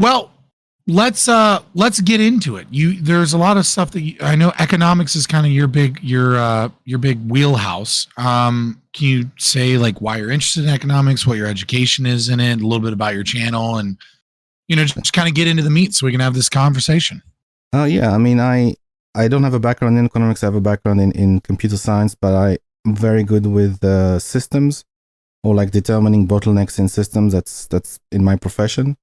Well, let's get into it. There's a lot of stuff that I know economics is kind of your big wheelhouse. Can you say like why you're interested in economics, what your education is in it, a little bit about your channel, and just kind of get into the meat so we can have this conversation. Yeah, I mean, I don't have a background in economics. I have a background in computer science, but I'm very good with systems or like determining bottlenecks in systems. That's in my profession.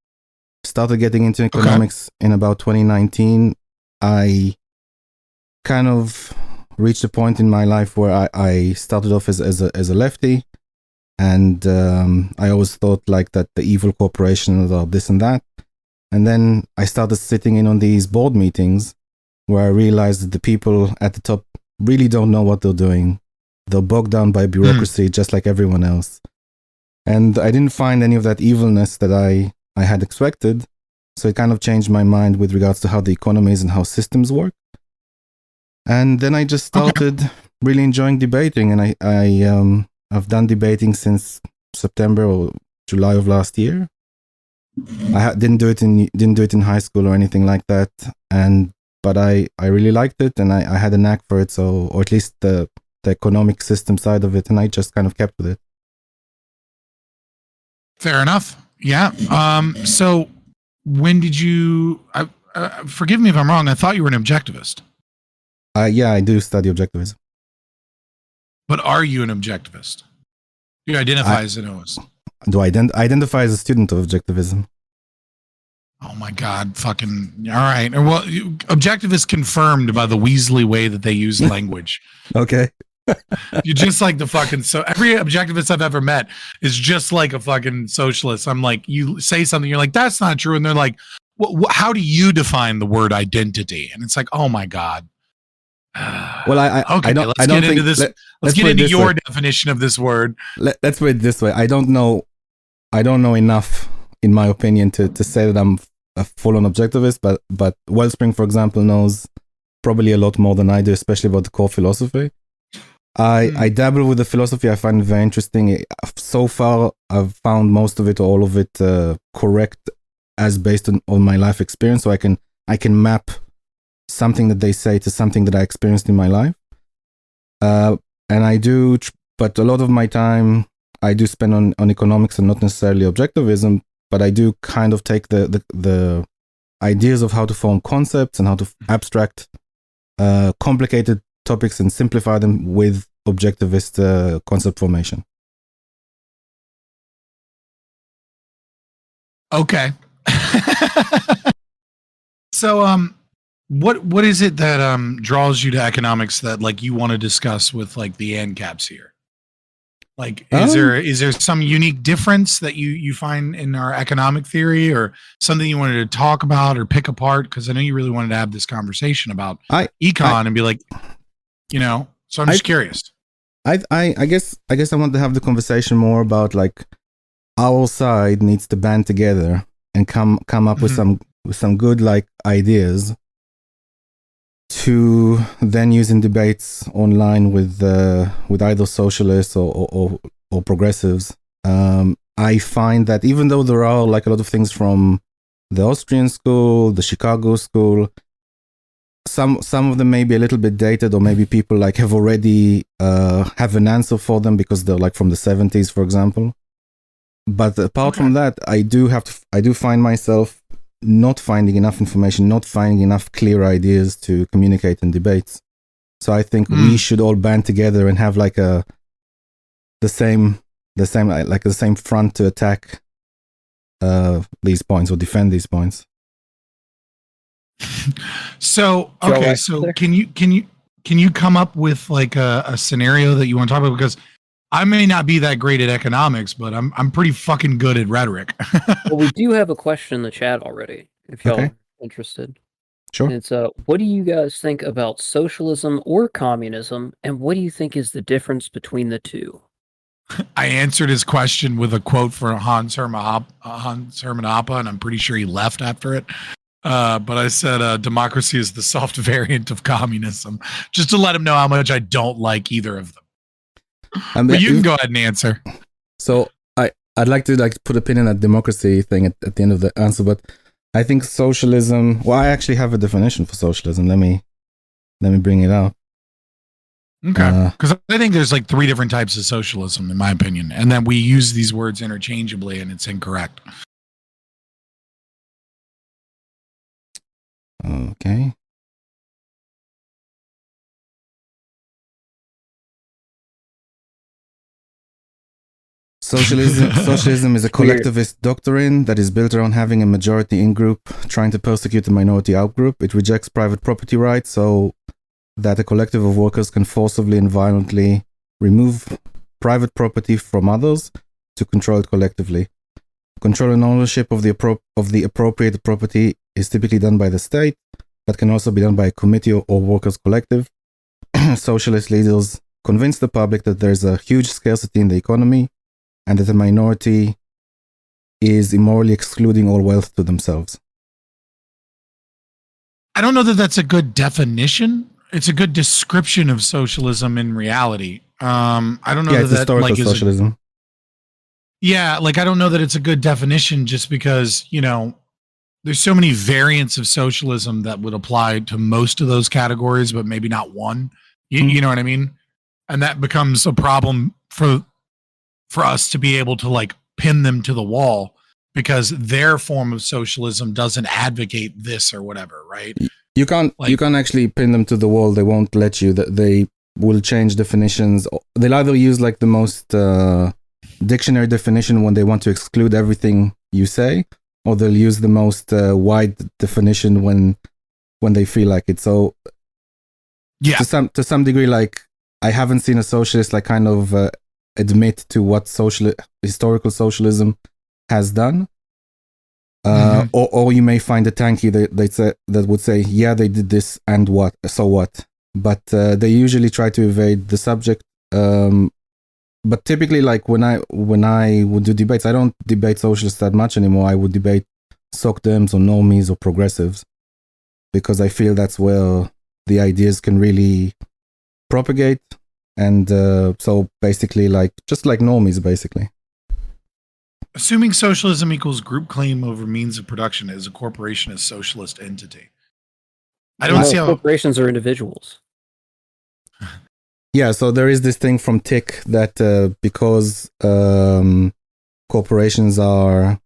Started getting into economics in about 2019. I kind of reached a point in my life where I started off as a lefty, and I always thought like that the evil corporations are this and that. And then I started sitting in on these board meetings where I realized that the people at the top really don't know what they're doing. They're bogged down by bureaucracy just like everyone else. And I didn't find any of that evilness that I had expected. So it kind of changed my mind with regards to how the economy is and how systems work. And then I just started really enjoying debating. And I've done debating since September or July of last year. I didn't do it in high school or anything like that. But I really liked it, and I had a knack for it. So, or at least the economic system side of it, and I just kind of kept with it. Fair enough. Yeah. So when did you, forgive me if I'm wrong, I thought you were an objectivist. Yeah, I do study objectivism. But are you an objectivist? Do you identify as an OS? Do I identify as a student of objectivism? Oh my God, fucking, all right. Well, objectivist confirmed by the Weasley way that they use language. Okay. You're just like the fucking, so every objectivist I've ever met is just like a fucking socialist. I'm like, you say something, you're like, that's not true. And they're like, how do you define the word identity? And it's like, oh my God. Well, let's get into your definition of this word. Let's put it this way. I don't know enough, in my opinion, to say that I'm a full-on objectivist, but Wellspring, for example, knows probably a lot more than I do, especially about the core philosophy. I dabble with the philosophy. I find it very interesting. So far, I've found most of it, or all of it, correct as based on my life experience. So I can map something that they say to something that I experienced in my life. And I do, but a lot of my time I do spend on economics and not necessarily objectivism. But I do kind of take the ideas of how to form concepts and how to abstract complicated topics and simplify them with objectivist concept formation. Okay. So, what is it that draws you to economics that like you want to discuss with like the ANCAPs here? Like, is there some unique difference that you find in our economic theory, or something you wanted to talk about or pick apart? Because I know you really wanted to have this conversation about econ and be like, So I'm just curious. I guess I want to have the conversation more about like our side needs to band together and come up with some good like ideas to then use in debates online with either socialists or progressives. I find that even though there are like a lot of things from the Austrian school, the Chicago school, some of them may be a little bit dated, or maybe people like have already have an answer for them because they're like from the 70s, for example. But apart from that, I do find myself not finding enough information, not finding enough clear ideas to communicate in debates. So I think we should all band together and have like the same front to attack these points or defend these points. So okay, so can you come up with like a scenario that you want to talk about? Because I may not be that great at economics, but I'm pretty fucking good at rhetoric. Well, we do have a question in the chat already, if y'all are interested. Sure. And it's what do you guys think about socialism or communism, and what do you think is the difference between the two? I answered his question with a quote from Hans Hermann Hoppe, and I'm pretty sure he left after it. But I said democracy is the soft variant of communism, just to let him know how much I don't like either of them. But you can go ahead and answer. So I'd like to put a pin in that democracy thing at the end of the answer, but I think socialism. Well, I actually have a definition for socialism. Let me bring it up. Okay. Because I think there's like 3 different types of socialism, in my opinion, and then we use these words interchangeably, and it's incorrect. Okay. Socialism is a collectivist doctrine that is built around having a majority in-group trying to persecute a minority out-group. It rejects private property rights so that a collective of workers can forcibly and violently remove private property from others to control it collectively. Control and ownership of the appropriated property is typically done by the state, but can also be done by a committee or workers' collective. Socialist leaders convince the public that there's a huge scarcity in the economy and that the minority is immorally excluding all wealth to themselves. I don't know that that's a good definition. It's a good description of socialism in reality. I don't know it's that historical socialism. I don't know that it's a good definition just because, there's so many variants of socialism that would apply to most of those categories, but maybe not one. You know what I mean? And that becomes a problem for us to be able to like pin them to the wall because their form of socialism doesn't advocate this or whatever, right? You can't actually pin them to the wall. They won't let you. That they will change definitions. They'll either use like the most dictionary definition when they want to exclude everything you say, or they'll use the most wide definition when they feel like it. So, yeah, to some degree, like I haven't seen a socialist like kind of admit to what historical socialism has done. Or you may find a tanky that would say, yeah, they did this and what? So what? But they usually try to evade the subject. But typically, like when I would do debates, I don't debate socialists that much anymore. I would debate SOCDEMs or normies or progressives because I feel that's where the ideas can really propagate. And so basically, like just like normies, basically. Assuming socialism equals group claim over means of production, is a corporation a socialist entity? I don't see how corporations are individuals. Yeah, so there is this thing from Tick that because corporations are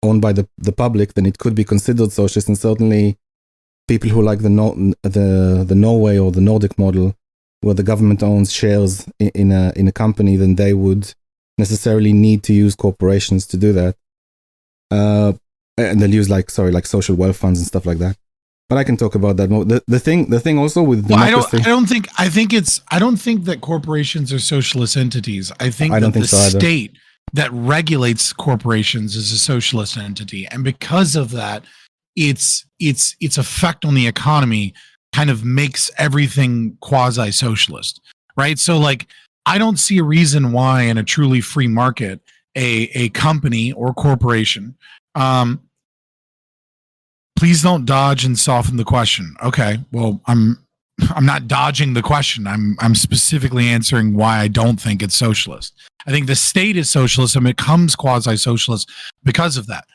owned by the public, then it could be considered socialist. And certainly, people who like the Norway or the Nordic model, where the government owns shares in a company, then they would necessarily need to use corporations to do that, and they'll use like social wealth funds and stuff like that. But I can talk about that more. The thing also with democracy. I don't think that corporations are socialist entities. I think the state that regulates corporations is a socialist entity, and because of that, its effect on the economy kind of makes everything quasi-socialist, right? So like, I don't see a reason why in a truly free market, a company or corporation, please don't dodge and soften the question. Okay, well, I'm not dodging the question. I'm specifically answering why I don't think it's socialist. I think the state is socialist and it becomes quasi-socialist because of that.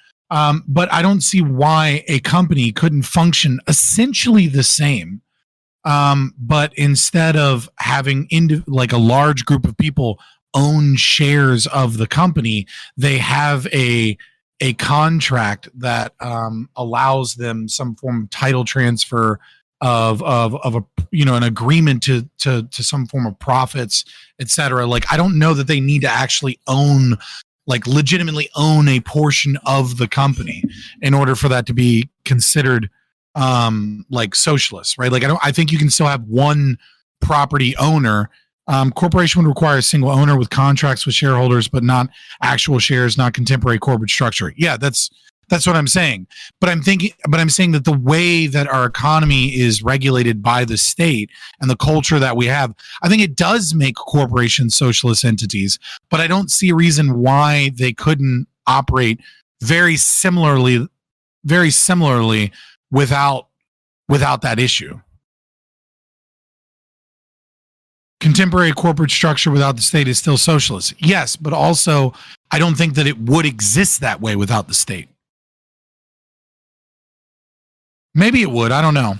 But I don't see why a company couldn't function essentially the same. But instead of having like a large group of people own shares of the company, they have a contract that allows them some form of title transfer of a an agreement to some form of profits, etc. Like I don't know that they need to actually legitimately own a portion of the company in order for that to be considered like socialist, right? Like I think you can still have one property owner. Corporation would require a single owner with contracts with shareholders, but not actual shares, not contemporary corporate structure. Yeah, that's what I'm saying. But I'm saying that the way that our economy is regulated by the state and the culture that we have, I think it does make corporations socialist entities, but I don't see a reason why they couldn't operate very similarly without that issue. Contemporary corporate structure without the state is still socialist. Yes, but also I don't think that it would exist that way without the state. Maybe it would. I don't know.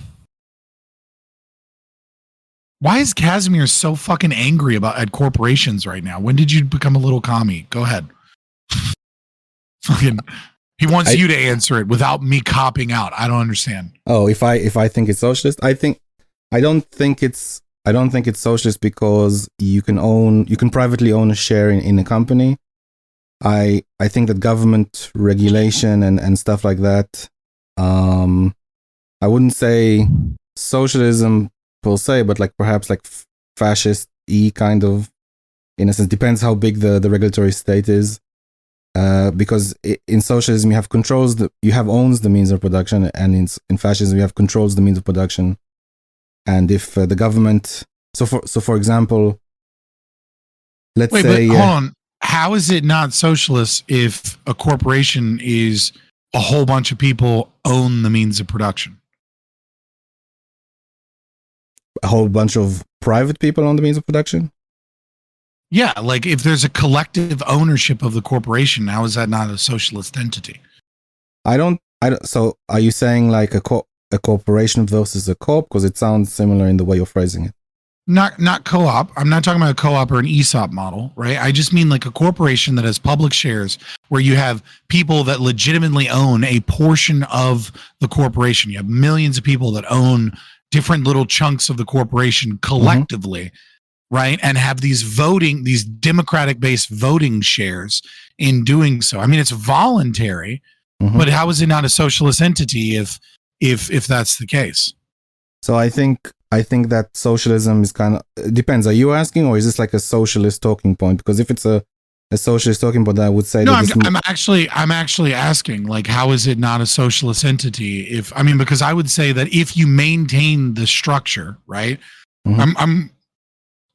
Why is Casimir so fucking angry at corporations right now? When did you become a little commie? Go ahead. Fucking, he wants you to answer it without me copping out. I don't understand. Oh, if I think it's socialist, I don't think it's socialist because you can privately own a share in a company. I think that government regulation and stuff like that. I wouldn't say socialism per se, but like perhaps like fascist-y kind of, in a sense. Depends how big the regulatory state is. Because in socialism you have owns the means of production, and in fascism you have controls the means of production. And if the government, for example, let's say, hold on. How is it not socialist if a corporation is a whole bunch of people own the means of production? A whole bunch of private people own the means of production? Yeah, like if there's a collective ownership of the corporation, how is that not a socialist entity? I don't. So, are you saying like a corporation versus a co-op? Because it sounds similar in the way you're phrasing it. Not co-op. I'm not talking about a co-op or an ESOP model, right? I just mean like a corporation that has public shares where you have people that legitimately own a portion of the corporation. You have millions of people that own different little chunks of the corporation collectively, right? And have these democratic-based voting shares in doing so. I mean, it's voluntary, but how is it not a socialist entity if that's the case? So I think that socialism is kind of depends. Are you asking, or is this like a socialist talking point? Because if it's a socialist talking point, I would say no. I'm actually asking, like, how is it not a socialist entity? Because I would say that if you maintain the structure, right? I'm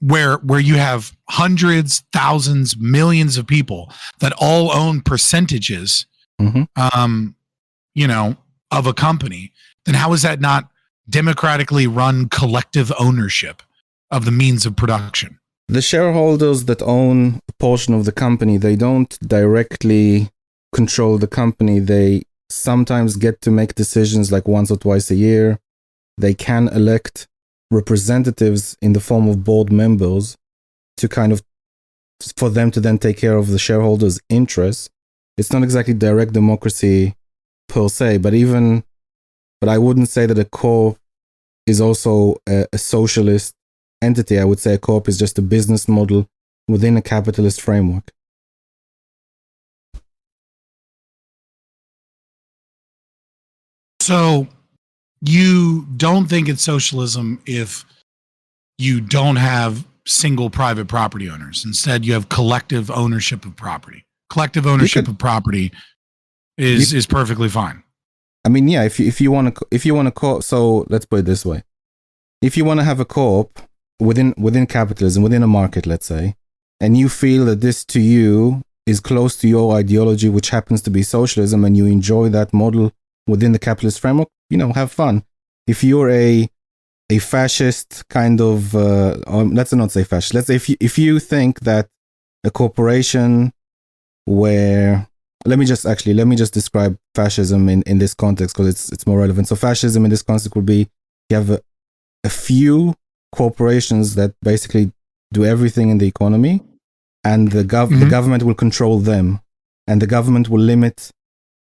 where you have hundreds, thousands, millions of people that all own percentages, of a company, then how is that not democratically run collective ownership of the means of production? The shareholders that own a portion of the company, they don't directly control the company. They sometimes get to make decisions like once or twice a year. They can elect representatives in the form of board members to for them to then take care of the shareholders' interests. It's not exactly direct democracy per se, but I wouldn't say that a co-op is also a socialist entity. I would say a co-op is just a business model within a capitalist framework. So you don't think it's socialism if you don't have single private property owners. Instead, you have collective ownership of property. Collective ownership of property is perfectly fine. I mean, yeah, if you want to co-op, so let's put it this way. If you want to have a co-op within capitalism, within a market, let's say, and you feel that this to you is close to your ideology, which happens to be socialism, and you enjoy that model within the capitalist framework, have fun. If you're a fascist kind of, let's not say fascist, let's say if you think that a corporation where, let me just describe fascism in this context because it's more relevant. So fascism in this context would be you have a few corporations that basically do everything in the economy, and the government will control them, and the government will limit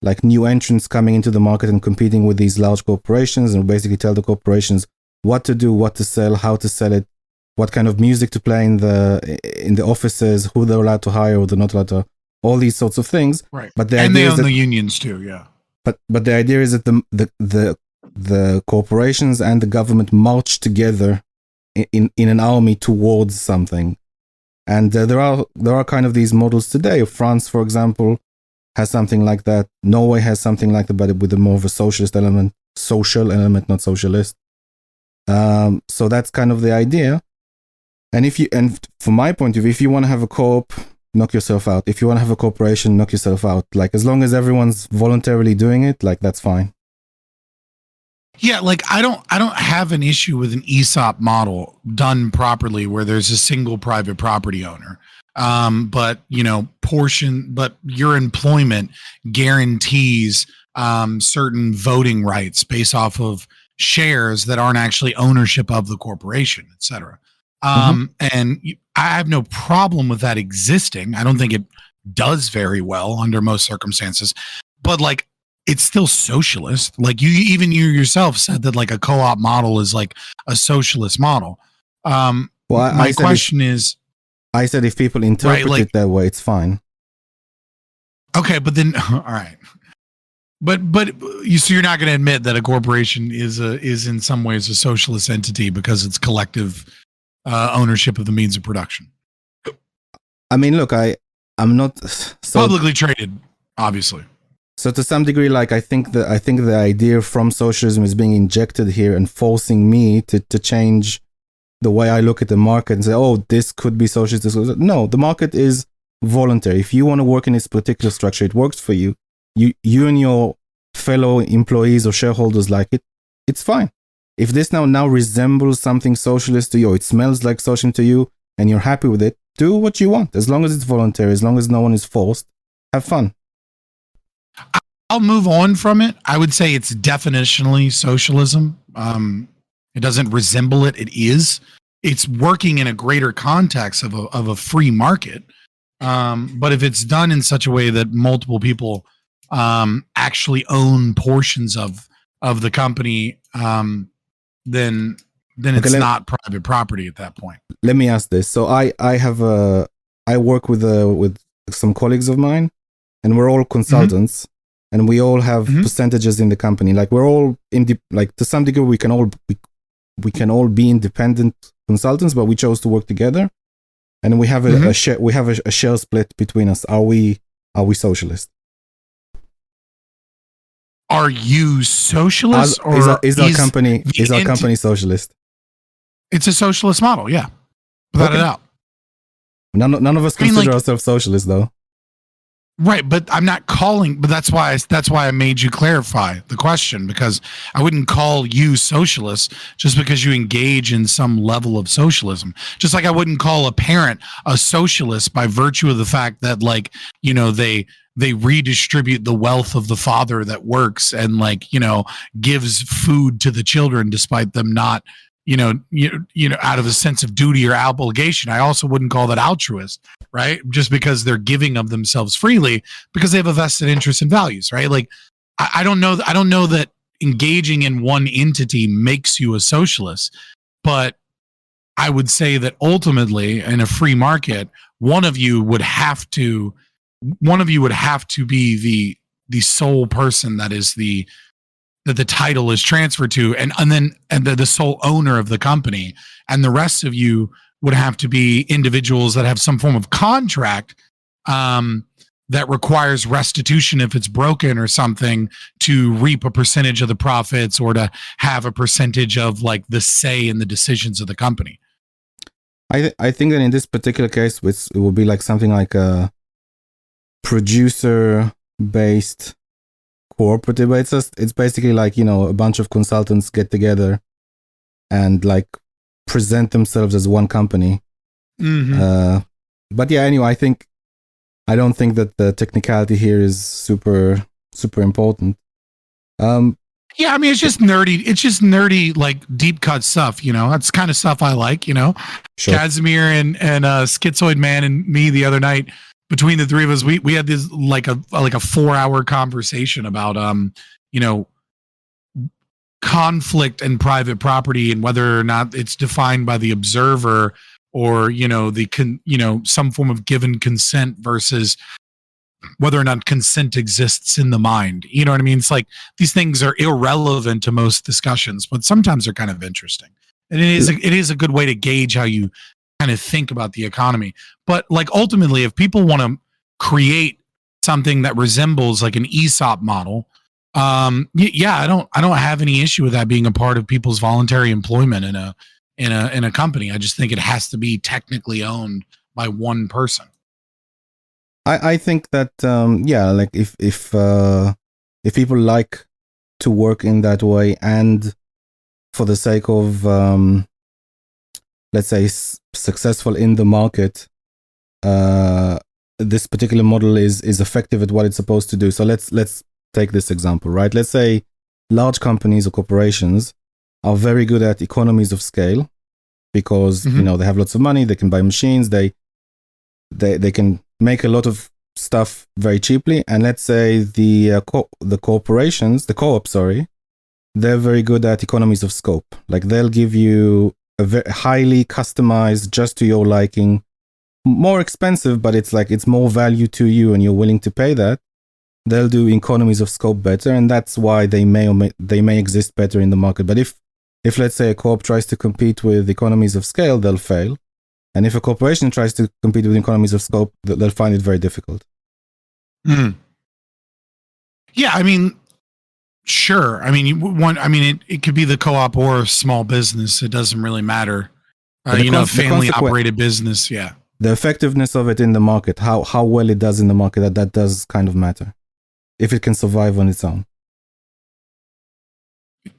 like new entrants coming into the market and competing with these large corporations, and basically tell the corporations what to do, what to sell, how to sell it, what kind of music to play in the offices, who they're allowed to hire or they're not allowed to, all these sorts of things. Right. But they own the unions too, yeah. But the idea is that the corporations and the government march together in an army towards something. And there are kind of these models today. France, for example, has something like that. Norway has something like that, but with a more of a social element, not socialist. So that's kind of the idea. And from my point of view, if you want to have a co-op, knock yourself out. If you want to have a corporation, knock yourself out. Like, as long as everyone's voluntarily doing it, like, that's fine. Yeah, like I don't have an issue with an ESOP model done properly where there's a single private property owner. But your employment guarantees certain voting rights based off of shares that aren't actually ownership of the corporation, et cetera. And I have no problem with that existing. I don't think it does very well under most circumstances, but like it's still socialist. Like you yourself said that like a co-op model is like a socialist model. Well, My question is, I said if people interpret like- it that way, it's fine. okay, but then all right. But so you're not going to admit that a corporation is in some ways a socialist entity because it's collective ownership of the means of production. I mean, look, I'm not so Publicly traded, obviously. So to some degree, like I think the idea from socialism is being injected here and forcing me to change the way I look at the market and say, oh, this could be socialist. No, the market is voluntary. If you want to work in this particular structure, it works for you. You and your fellow employees or shareholders like it, it's fine. If this now resembles something socialist to you, or it smells like socialism to you, and you're happy with it, do what you want. As long as it's voluntary, as long as no one is forced, have fun. I'll move on from it. I would say it's definitionally socialism. It doesn't resemble it. It is. It's working in a greater context of a free market. But if it's done in such a way that multiple people actually own portions of the company, then it's not private property at that point. Let me ask this. So I work with some colleagues of mine, and we're all consultants, and we all have percentages in the company. Like we're all like to some degree we can all be independent consultants, but we chose to work together, and we have a share split between us. Are we socialist? Are you socialist, is our company socialist? It's a socialist model, yeah, without a doubt. None of us consider ourselves socialists, though. Right, but I'm not calling. But that's why I made you clarify the question, because I wouldn't call you socialist just because you engage in some level of socialism. Just like I wouldn't call a parent a socialist by virtue of the fact that, like, you know, they redistribute the wealth of the father that works and, like, you know, gives food to the children despite them not, you know, out of a sense of duty or obligation. I also wouldn't call that altruist, right? Just because they're giving of themselves freely because they have a vested interest and values, right? Like, I don't know that engaging in one entity makes you a socialist, but I would say that ultimately in a free market, one of you would have to be the sole person that the title is transferred to, and the sole owner of the company, and the rest of you would have to be individuals that have some form of contract that requires restitution if it's broken or something, to reap a percentage of the profits or to have a percentage of, like, the say in the decisions of the company. I think that in this particular case, it would be like something like a producer-based cooperative. It's basically like, you know, a bunch of consultants get together and like present themselves as one company. But yeah, anyway, I don't think that the technicality here is super important. Yeah, I mean, it's just nerdy, like deep cut stuff, you know. That's kind of stuff I like, you know. Sure. Casimir and Schizoid Man and me the other night, between the three of us, we had this like a 4-hour conversation about you know, conflict and private property and whether or not it's defined by the observer or, you know, some form of given consent versus whether or not consent exists in the mind. You know what I mean? It's like these things are irrelevant to most discussions, but sometimes they're kind of interesting. And it is a good way to gauge how you kind of think about the economy. But like ultimately, if people want to create something that resembles like an ESOP model, yeah, I don't have any issue with that being a part of people's voluntary employment in a company. I just think it has to be technically owned by one person. I think that yeah, like if people like to work in that way and for the sake of let's say successful in the market, this particular model is effective at what it's supposed to do. So let's take this example, right? Let's say large companies or corporations are very good at economies of scale because Mhm. they have lots of money, they can buy machines, they can make a lot of stuff very cheaply. And let's say the corporations, the co-op, sorry, they're very good at economies of scope. Like they'll give you a very highly customized, just to your liking, more expensive, but it's more value to you and you're willing to pay that. They'll do economies of scope better, and that's why they may exist better in the market. But if let's say a co-op tries to compete with economies of scale, they'll fail. And if a corporation tries to compete with economies of scope, they'll find it very difficult. Mm. Yeah, I mean, sure. I mean, it could be the co-op or a small business. It doesn't really matter. Family operated business. Yeah. The effectiveness of it in the market, how well it does in the market, that does kind of matter. If it can survive on its own.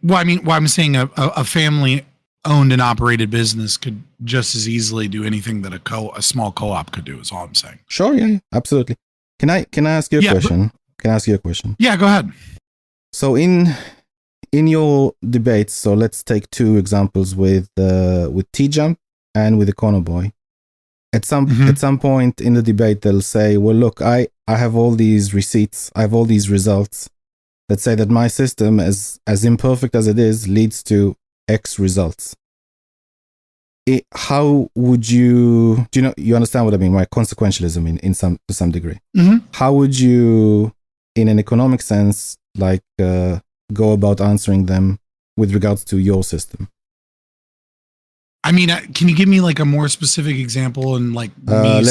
Well, I'm saying a family owned and operated business could just as easily do anything that a small co-op could do, is all I'm saying. Sure, yeah, absolutely. Can I ask you a question? Can I ask you a question? Yeah, go ahead. So in your debates, so let's take two examples with T-Jump and with Econoboy. At some point in the debate, they'll say, well, look, I have all these receipts, I have all these results that say that my system, as imperfect as it is, leads to X results. How would you understand what I mean, right? Consequentialism to some degree. Mm-hmm. How would you, in an economic sense, go about answering them with regards to your system? I mean, can you give me like a more specific example and like why I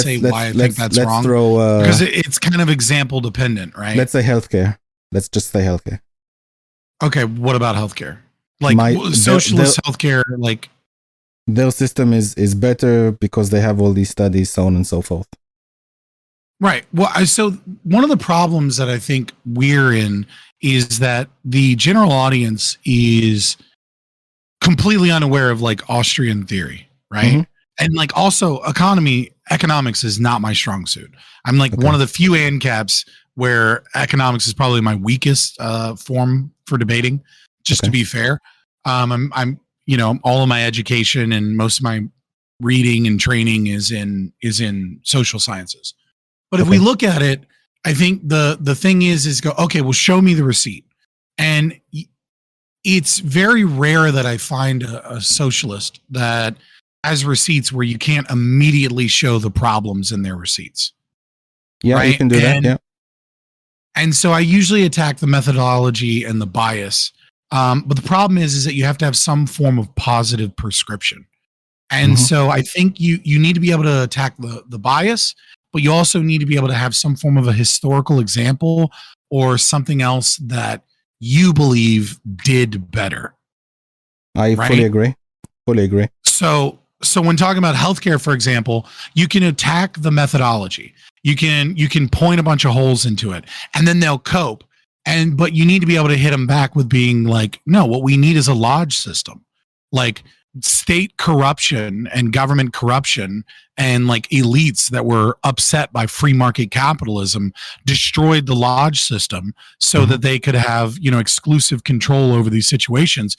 think that's wrong? Because it's kind of example dependent, right? Let's say healthcare. Let's just say healthcare. Okay, what about healthcare? Like socialist healthcare, like their system is better because they have all these studies, so on and so forth. Right. Well, so one of the problems that I think we're in is that the general audience is completely unaware of like Austrian theory, right? Mm-hmm. And like also economics is not my strong suit. I'm like one of the few ANCAPs where economics is probably my weakest form for debating, just to be fair. I'm all of my education and most of my reading and training is in social sciences. But if we look at it, I think the thing is go, okay, well, show me the receipt. And it's very rare that I find a socialist that has receipts where you can't immediately show the problems in their receipts. Yeah, right? You can do that. Yeah. And so I usually attack the methodology and the bias. But the problem is that you have to have some form of positive prescription. And so I think you need to be able to attack the bias, but you also need to be able to have some form of a historical example or something else that you believe did better. I fully agree. So when talking about healthcare, for example, you can attack the methodology. You can point a bunch of holes into it, and then they'll cope. But you need to be able to hit them back with being like, no, what we need is a lodge system. Like state corruption and government corruption and like elites that were upset by free market capitalism destroyed the lodge system so that they could have, exclusive control over these situations.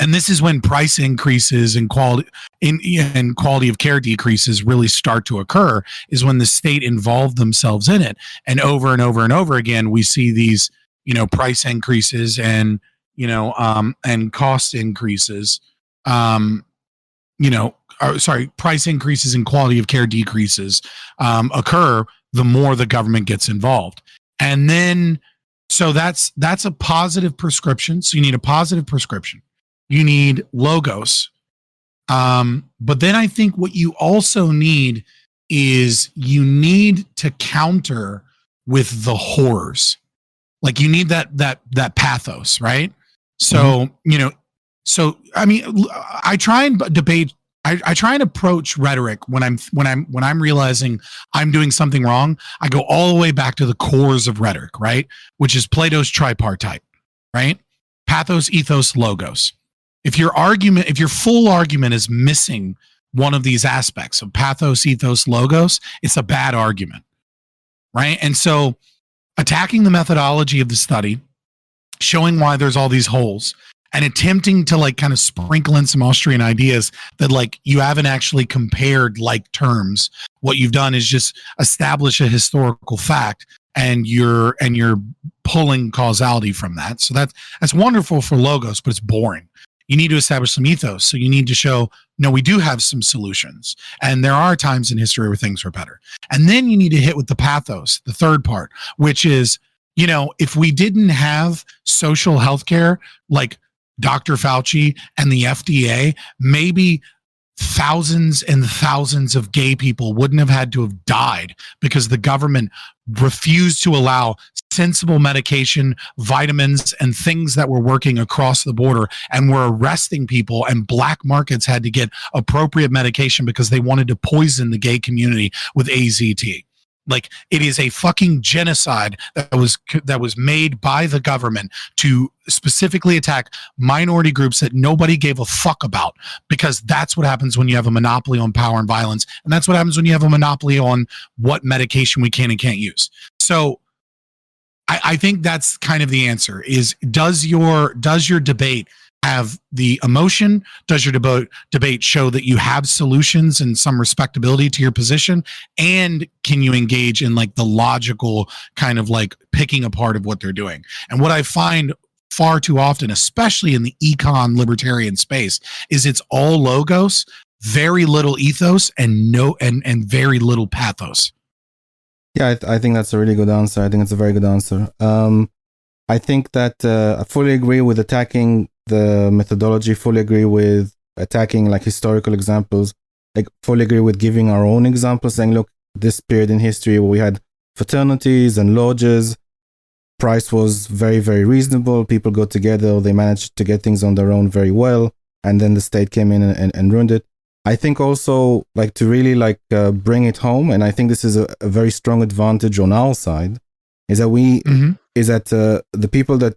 And this is when price increases and quality of care decreases really start to occur, is when the state involved themselves in it. And over and over and over again, we see these, price increases and, and cost increases, price increases and quality of care decreases occur the more the government gets involved. And then, so that's a positive prescription. So you need a positive prescription. You need logos. But then I think what you also need is you need to counter with the horrors. Like you need that pathos, right? So, so I mean, I try and debate. I try and approach rhetoric when I'm realizing I'm doing something wrong. I go all the way back to the cores of rhetoric, right? Which is Plato's tripartite, right? Pathos, ethos, logos. If your full argument is missing one of these aspects of pathos, ethos, logos, it's a bad argument, right? And so attacking the methodology of the study, showing why there's all these holes, and attempting to like kind of sprinkle in some Austrian ideas that like you haven't actually compared like terms. What you've done is just establish a historical fact, and you're pulling causality from that. So that's wonderful for logos, but it's boring. You need to establish some ethos. So you need to show, no, we do have some solutions. And there are times in history where things are better. And then you need to hit with the pathos, the third part, which is, you know, if we didn't have social healthcare like Dr. Fauci and the FDA, maybe thousands and thousands of gay people wouldn't have had to have died because the government refused to allow sensible medication, vitamins, and things that were working across the border, and were arresting people, and black markets had to get appropriate medication because they wanted to poison the gay community with AZT. Like, it is a fucking genocide that was made by the government to specifically attack minority groups that nobody gave a fuck about, because that's what happens when you have a monopoly on power and violence, and that's what happens when you have a monopoly on what medication we can and can't use. So I think that's kind of the answer. Is does your debate have the emotion? Does your debate show that you have solutions and some respectability to your position? And can you engage in like the logical kind of like picking apart of what they're doing? And what I find far too often, especially in the econ libertarian space, is it's all logos, very little ethos, and very little pathos. Yeah, I think that's a really good answer. I think it's a very good answer. I think that I fully agree with attacking the methodology, fully agree with attacking like historical examples, like fully agree with giving our own examples, saying, look, this period in history where we had fraternities and lodges, price was very, very reasonable. People got together, they managed to get things on their own very well, and then the state came in and ruined it. I think also like to really like bring it home, and I think this is a very strong advantage on our side, is that the people that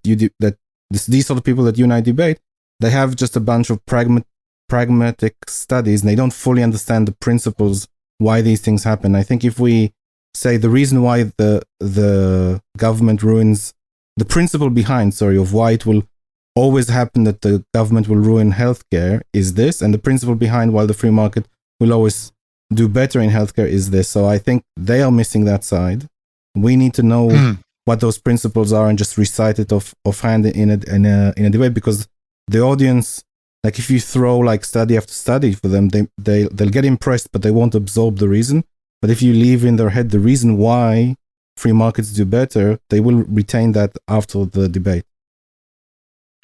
these sort of people that you and I debate, they have just a bunch of pragmatic studies, and they don't fully understand the principles why these things happen. I think if we say the reason why the government ruins, the principle behind, of why it will always happen that the government will ruin healthcare is this, and the principle behind why the free market will always do better in healthcare is this. So I think they are missing that side. We need to know what those principles are and just recite it offhand in a debate, because the audience, like if you throw like study after study for them, they'll get impressed, but they won't absorb the reason. But if you leave in their head the reason why free markets do better, they will retain that after the debate.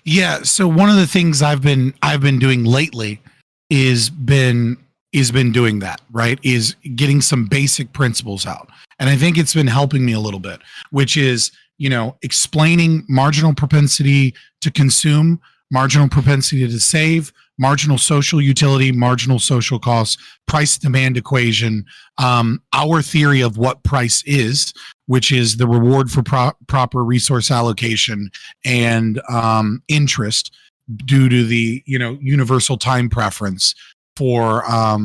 Yeah. So one of the things I've been doing lately is been doing that, right? Is getting some basic principles out. And I think it's been helping me a little bit, which is, you know, explaining marginal propensity to consume, marginal propensity to save, marginal social utility, marginal social costs, price demand equation, our theory of what price is, which is the reward for proper resource allocation and interest due to the, you know, universal time preference for a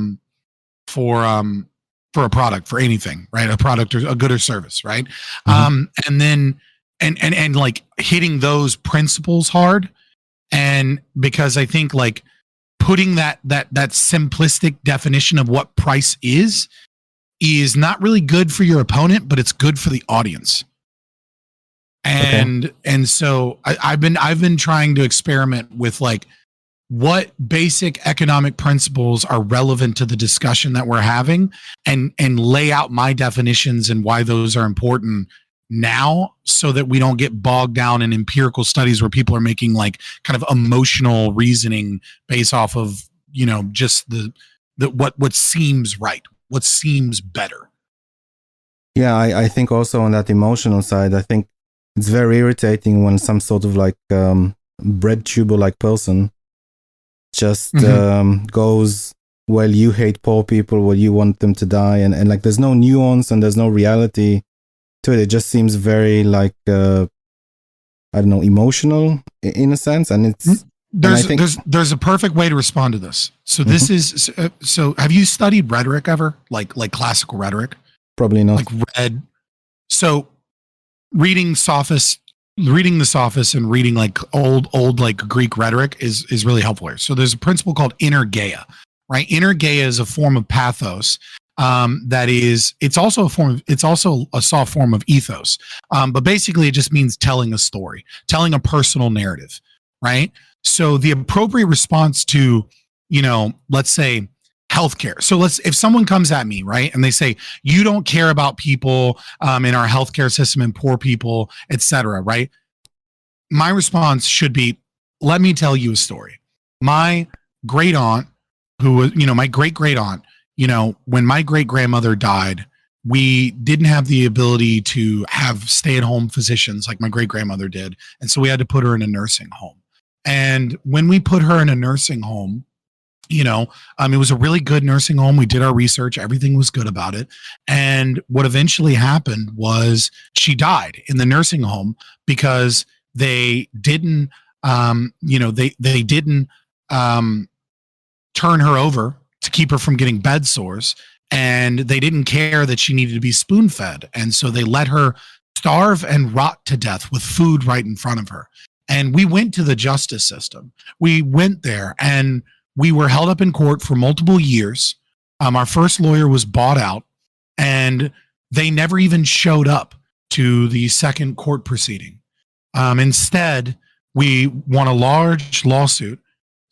product, for anything, right? A product or a good or service, right? And then and like hitting those principles hard. And because I think like putting that simplistic definition of what price is not really good for your opponent, but it's good for the audience. And so I've been trying to experiment with like what basic economic principles are relevant to the discussion that we're having, and lay out my definitions and why those are important now, so that we don't get bogged down in empirical studies where people are making like kind of emotional reasoning based off of, you know, just the what seems right, what seems better. Yeah, I think also on that emotional side, I think it's very irritating when some sort of like bread tuber like person just goes, well, you hate poor people, well, you want them to die, and like there's no nuance and there's no reality to it. It just seems very like I don't know, emotional in a sense, and it's there's a perfect way to respond to this. So this is so have you studied rhetoric ever, like classical rhetoric? Probably not. Like read. So reading reading the Sophists and reading like old like Greek rhetoric is really helpful here. So there's a principle called energeia, right? Energeia is a form of pathos. It's also a soft form of ethos. But basically it just means telling a story, telling a personal narrative, right? So the appropriate response to, let's say healthcare. So if someone comes at me, right, and they say, you don't care about people in our healthcare system and poor people, etc., right? My response should be, let me tell you a story. My great aunt, who was, my great aunt, when my great grandmother died, we didn't have the ability to have stay-at-home physicians like my great grandmother did. And so we had to put her in a nursing home. And when we put her in a nursing home, it was a really good nursing home. We did our research. Everything was good about it. And what eventually happened was she died in the nursing home because they didn't, they didn't turn her over to keep her from getting bed sores. And they didn't care that she needed to be spoon fed. And so they let her starve and rot to death with food right in front of her. And we went to the justice system. We went there and we were held up in court for multiple years. Our first lawyer was bought out and they never even showed up to the second court proceeding. Instead, we won a large lawsuit,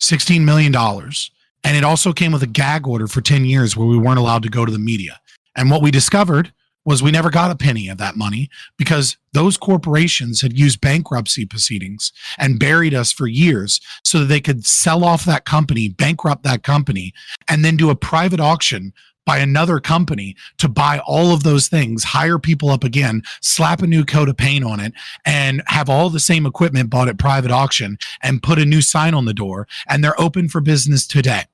$16 million. And it also came with a gag order for 10 years where we weren't allowed to go to the media. And what we discovered was we never got a penny of that money because those corporations had used bankruptcy proceedings and buried us for years so that they could sell off that company, bankrupt that company, and then do a private auction by another company to buy all of those things, hire people up again, slap a new coat of paint on it, and have all the same equipment bought at private auction and put a new sign on the door. And they're open for business today.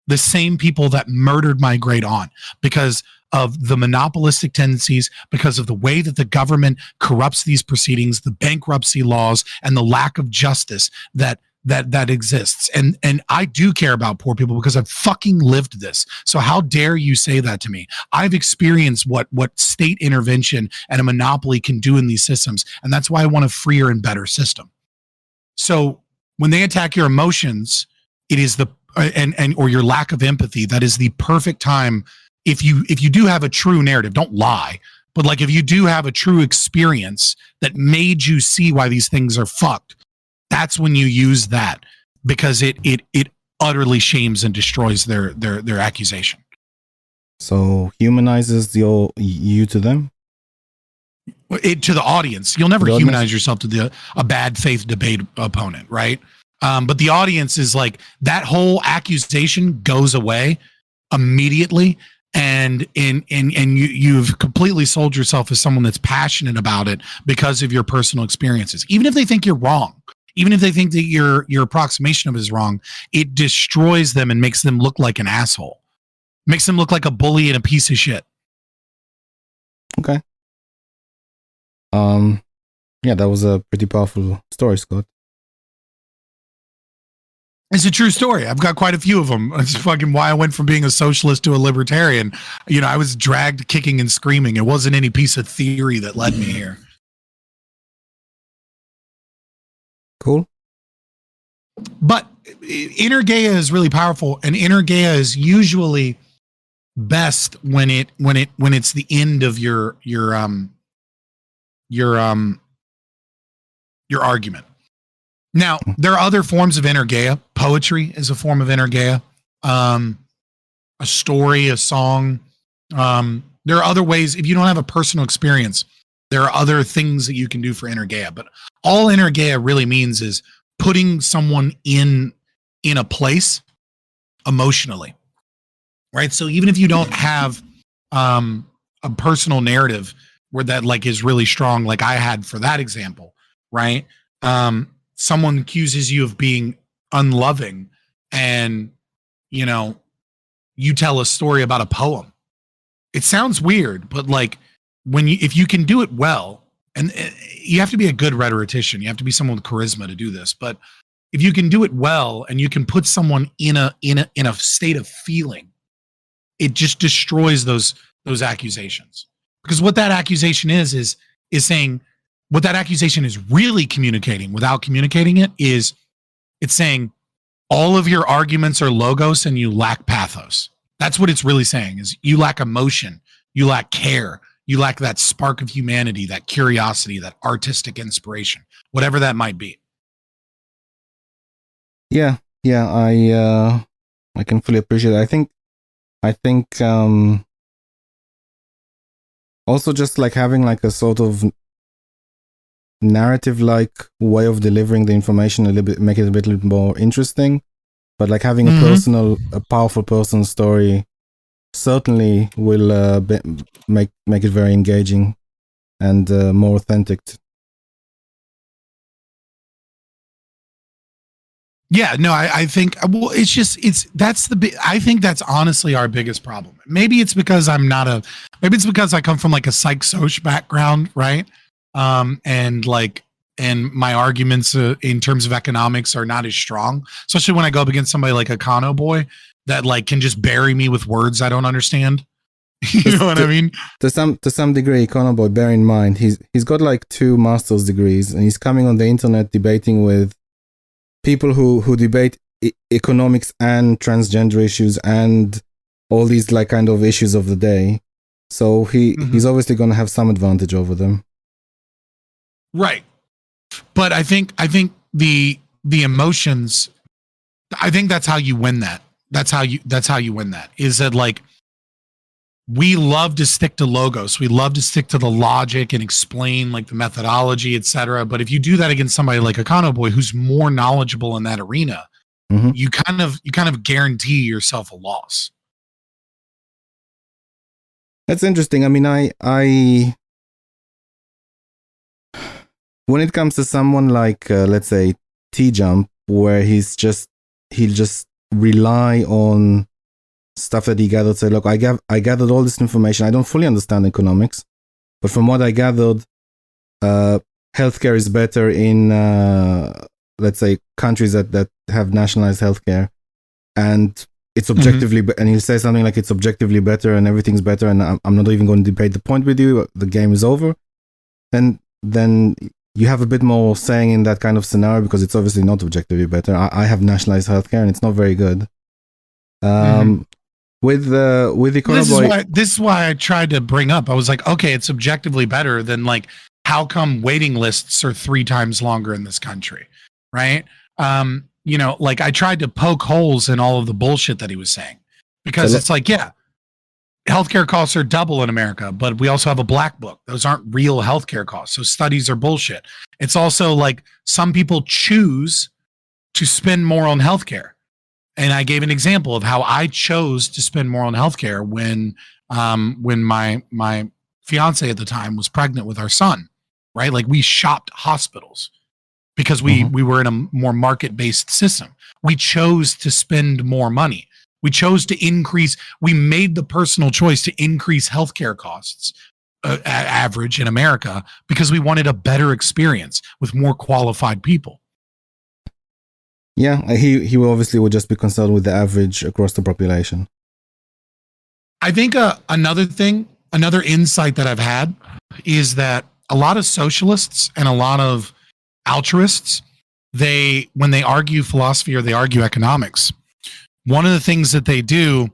The same people that murdered my great aunt because of the monopolistic tendencies, because of the way that the government corrupts these proceedings, the bankruptcy laws, and the lack of justice that exists. And I do care about poor people because I've fucking lived this. So how dare you say that to me? I've experienced what state intervention and a monopoly can do in these systems. And that's why I want a freer and better system. So when they attack your emotions, it is or your lack of empathy, that is the perfect time. If you do have a true narrative, don't lie, but like if you do have a true experience that made you see why these things are fucked, that's when you use that because it utterly shames and destroys their accusation. So humanizes you to them? To the audience. You'll never humanize yourself to a bad faith debate opponent, right? But the audience is like, that whole accusation goes away immediately. And you've completely sold yourself as someone that's passionate about it because of your personal experiences. Even if they think you're wrong, even if they think that your approximation of it is wrong, it destroys them and makes them look like an asshole. Makes them look like a bully and a piece of shit. Okay. Yeah, that was a pretty powerful story, Scott. It's a true story. I've got quite a few of them. It's fucking why I went from being a socialist to a libertarian. I was dragged kicking and screaming. It wasn't any piece of theory that led me here. Cool. But energeia is really powerful, and energeia is usually best when it's the end of your argument. Now, there are other forms of energeia. Poetry is a form of energeia. A story, a song. There are other ways. If you don't have a personal experience, there are other things that you can do for energeia. But all energeia really means is putting someone in a place emotionally, right? So even if you don't have a personal narrative where that like is really strong, like I had for that example, right? Someone accuses you of being unloving and, you tell a story about a poem. It sounds weird, but like if you can do it well, and you have to be a good rhetorician, you have to be someone with charisma to do this, but if you can do it well and you can put someone in a state of feeling, it just destroys those accusations. Because what that accusation is saying, what that accusation is really communicating without communicating it is it's saying all of your arguments are logos and you lack pathos. That's what it's really saying is you lack emotion, you lack care, you lack that spark of humanity, that curiosity, that artistic inspiration, whatever that might be. Yeah, I can fully appreciate it. I think also just like having like a sort of narrative like way of delivering the information a little bit, make it a bit more interesting, but like having a powerful personal story certainly will make it very engaging and more authentic. Yeah, no, I think, well, I think that's honestly our biggest problem. Maybe it's because maybe it's because I come from like a psych soc background, right? And my arguments in terms of economics are not as strong, especially when I go up against somebody like Econo Boy that like can just bury me with words I don't understand. You know what I mean? To some degree, Econo Boy, bear in mind, he's got like 2 master's degrees and he's coming on the internet debating with people who debate economics and transgender issues and all these like kind of issues of the day. So he's obviously going to have some advantage over them. Right. But I think the emotions, I think that's how you win that. That's how you win that, is that like we love to stick to logos. We love to stick to the logic and explain like the methodology, etc. But if you do that against somebody like Econo Boy, who's more knowledgeable in that arena, you kind of guarantee yourself a loss. That's interesting. I mean, I when it comes to someone like let's say T-Jump, where he'll just rely on stuff that he gathered, say, look, I gathered all this information. I don't fully understand economics, but from what I gathered, healthcare is better in let's say countries that have nationalized healthcare, and it's objectively and he'll say something like it's objectively better and everything's better, and I'm not even going to debate the point with you, the game is over. And then you have a bit more saying in that kind of scenario, because it's obviously not objectively better. I have nationalized healthcare and it's not very good. With Econo Boy, this is why I tried to bring up. I was like, okay, it's objectively better than like, how come waiting lists are 3 times longer in this country, right? You know, like I tried to poke holes in all of the bullshit that he was saying, because it's like, yeah, healthcare costs are double in America, but we also have a black book. Those aren't real healthcare costs. So studies are bullshit. It's also like some people choose to spend more on healthcare. And I gave an example of how I chose to spend more on healthcare when my fiance at the time was pregnant with our son, right? Like we shopped hospitals because we were in a more market-based system. We chose to spend more money. We chose to increase. We made the personal choice to increase healthcare costs at average in America because we wanted a better experience with more qualified people. Yeah, he obviously would just be concerned with the average across the population. I think another insight that I've had is that a lot of socialists and a lot of altruists, when they argue philosophy or they argue economics, one of the things that they do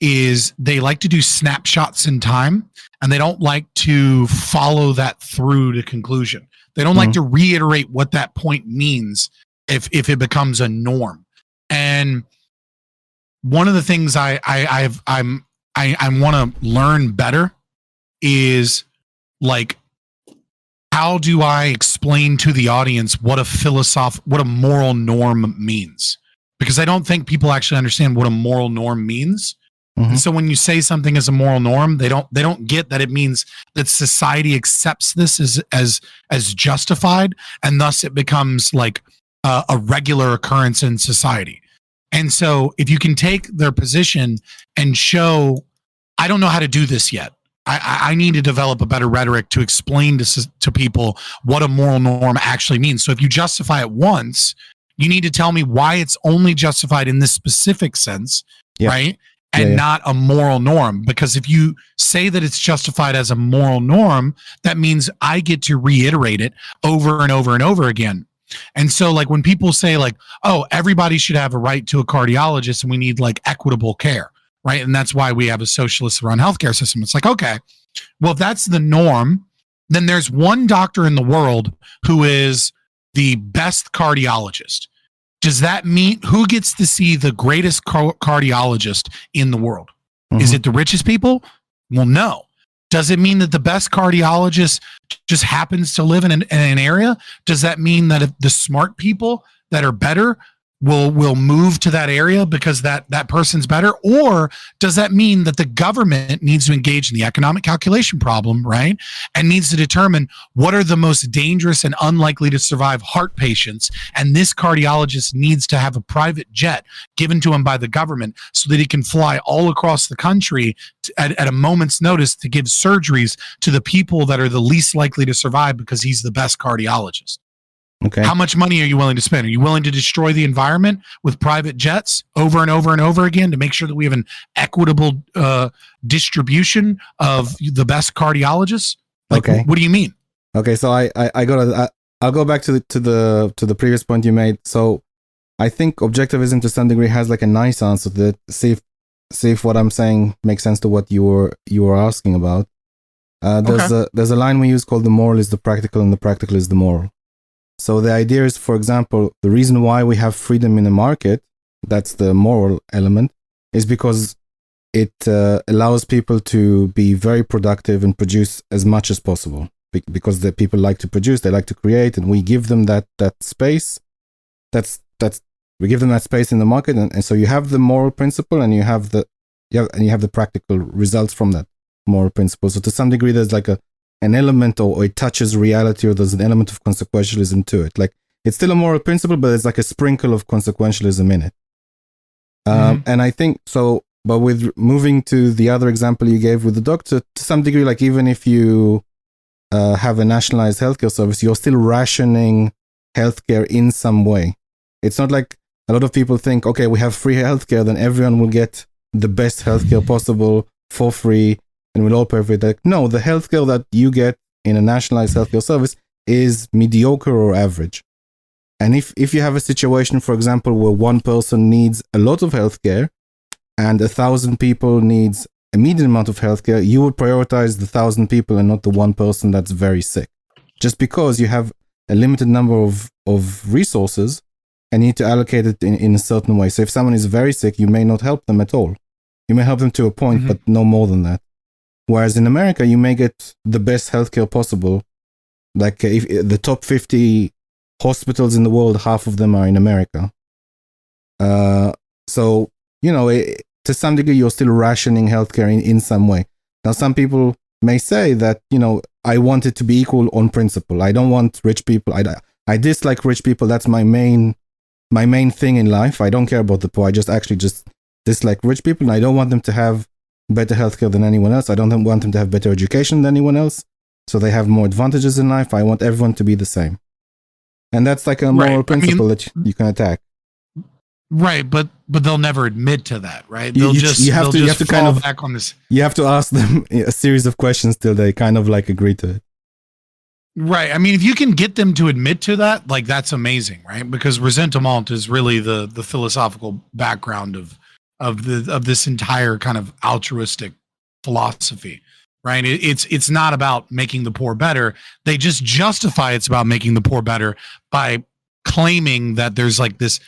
is they like to do snapshots in time, and they don't like to follow that through to conclusion. They don't like to reiterate what that point means if it becomes a norm. And one of the things I want to learn better is like, how do I explain to the audience what a moral norm means? Because I don't think people actually understand what a moral norm means. And so when you say something is a moral norm, they don't get that it means that society accepts this as justified, and thus it becomes like a regular occurrence in society. And so if you can take their position and show, I don't know how to do this yet. I need to develop a better rhetoric to explain to people what a moral norm actually means. So if you justify it once, you need to tell me why it's only justified in this specific sense, right? and Yeah. not a moral norm. Because if you say that it's justified as a moral norm, that means I get to reiterate it over and over and over again. And so, like, when people say, like, oh, everybody should have a right to a cardiologist and we need like equitable care, right? And that's why we have a socialist run healthcare system. It's like, okay, well, if that's the norm, then there's one doctor in the world who is the best cardiologist. Does that mean who gets to see the greatest cardiologist in the world? Is it the richest people? Well, no. Does it mean that the best cardiologist just happens to live in an area? Does that mean that if the smart people that are better will move to that area because that person's better? Or does that mean that the government needs to engage in the economic calculation problem, right? And needs to determine what are the most dangerous and unlikely to survive heart patients. And this cardiologist needs to have a private jet given to him by the government so that he can fly all across the country at a moment's notice to give surgeries to the people that are the least likely to survive because he's the best cardiologist. Okay. How much money are you willing to spend? Are you willing to destroy the environment with private jets over and over and over again to make sure that we have an equitable distribution of the best cardiologists? Like, Okay. what do you mean? Okay, so I'll go back to the previous point you made. So I think objectivism to some degree has like a nice answer to that. See if what I'm saying makes sense to what you were asking about. There's a line we use called the moral is the practical and the practical is the moral. So the idea is, for example, the reason why we have freedom in the market, that's the moral element, is because it allows people to be very productive and produce as much as possible. Because the people like to produce, they like to create, and we give them that space. We give them that space in the market, and so you have the moral principle, and you have the practical results from that moral principle. So to some degree, there's like an element, or it touches reality, or there's an element of consequentialism to it. Like, it's still a moral principle, but it's like a sprinkle of consequentialism in it. And I think so. But with moving to the other example you gave with the doctor, to some degree, like even if you have a nationalized healthcare service, you're still rationing healthcare in some way. It's not like a lot of people think, okay, we have free healthcare, then everyone will get the best healthcare possible for free, and we'll all pay for it. Like, no, the healthcare that you get in a nationalized healthcare service is mediocre or average. And if you have a situation, for example, where one person needs a lot of healthcare and 1,000 people needs a medium amount of healthcare, you would prioritize the 1,000 people and not the one person that's very sick. Just because you have a limited number of resources and you need to allocate it in a certain way. So if someone is very sick, you may not help them at all. You may help them to a point, but no more than that. Whereas in America, you may get the best healthcare possible. Like if the top 50 hospitals in the world, half of them are in America. So, to some degree, you're still rationing healthcare in some way. Now, some people may say that, I want it to be equal on principle. I don't want rich people. I dislike rich people. That's my main thing in life. I don't care about the poor. I just dislike rich people, and I don't want them to have better healthcare than anyone else. I don't want them to have better education than anyone else, so they have more advantages in life. I want everyone to be the same. And that's like a moral principle that you can attack. Right, but they'll never admit to that, right? You have to fall kind of back on this. You have to ask them a series of questions till they kind of like agree to it. Right. I mean, if you can get them to admit to that, like, that's amazing, right? Because resentment is really the philosophical background of this entire kind of altruistic philosophy, right? It's not about making the poor better. They just justify it's about making the poor better by claiming that there's like this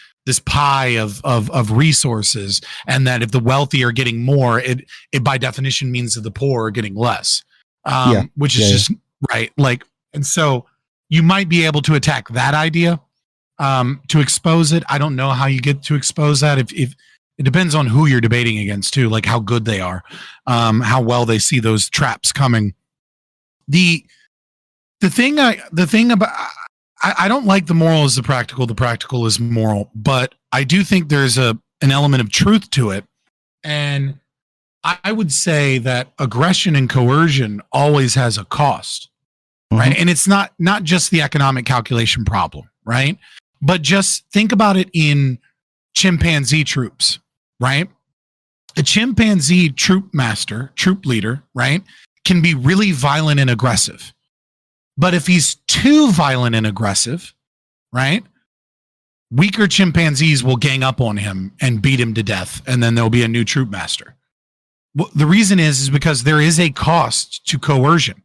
pie of resources, and that if the wealthy are getting more, it by definition means that the poor are getting less, which is just right. Like, and so you might be able to attack that idea to expose it. I don't know how you get to expose that. If it depends on who you're debating against too, like how good they are, how well they see those traps coming. The thing about I don't like the moral is the practical is moral, but I do think there's an element of truth to it. And I would say that aggression and coercion always has a cost, right? And it's not just the economic calculation problem, right? But just think about it in chimpanzee troops, right? a chimpanzee troop leader, right, can be really violent and aggressive. But if he's too violent and aggressive, right, weaker chimpanzees will gang up on him and beat him to death, and then there'll be a new troop master. Well, the reason is because there is a cost to coercion.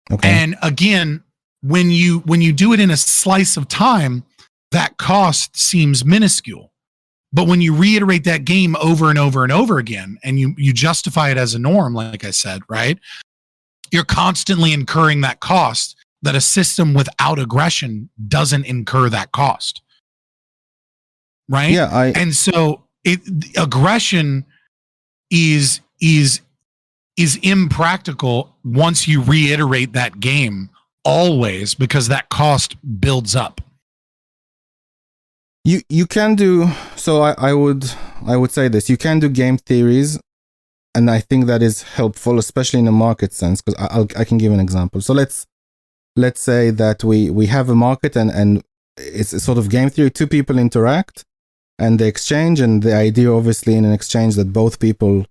Okay. And again, when you do it in a slice of time, that cost seems minuscule. But when you reiterate that game over and over and over again, and you justify it as a norm, like I said, right, you're constantly incurring that cost that a system without aggression doesn't incur that cost. Right? Yeah, and so aggression is impractical once you reiterate that game always, because that cost builds up. You can do so. I would say this: you can do game theories, and I think that is helpful, especially in a market sense. Because I can give an example. So let's say that we have a market and it's a sort of game theory. Two people interact and they exchange, and the idea obviously in an exchange that both people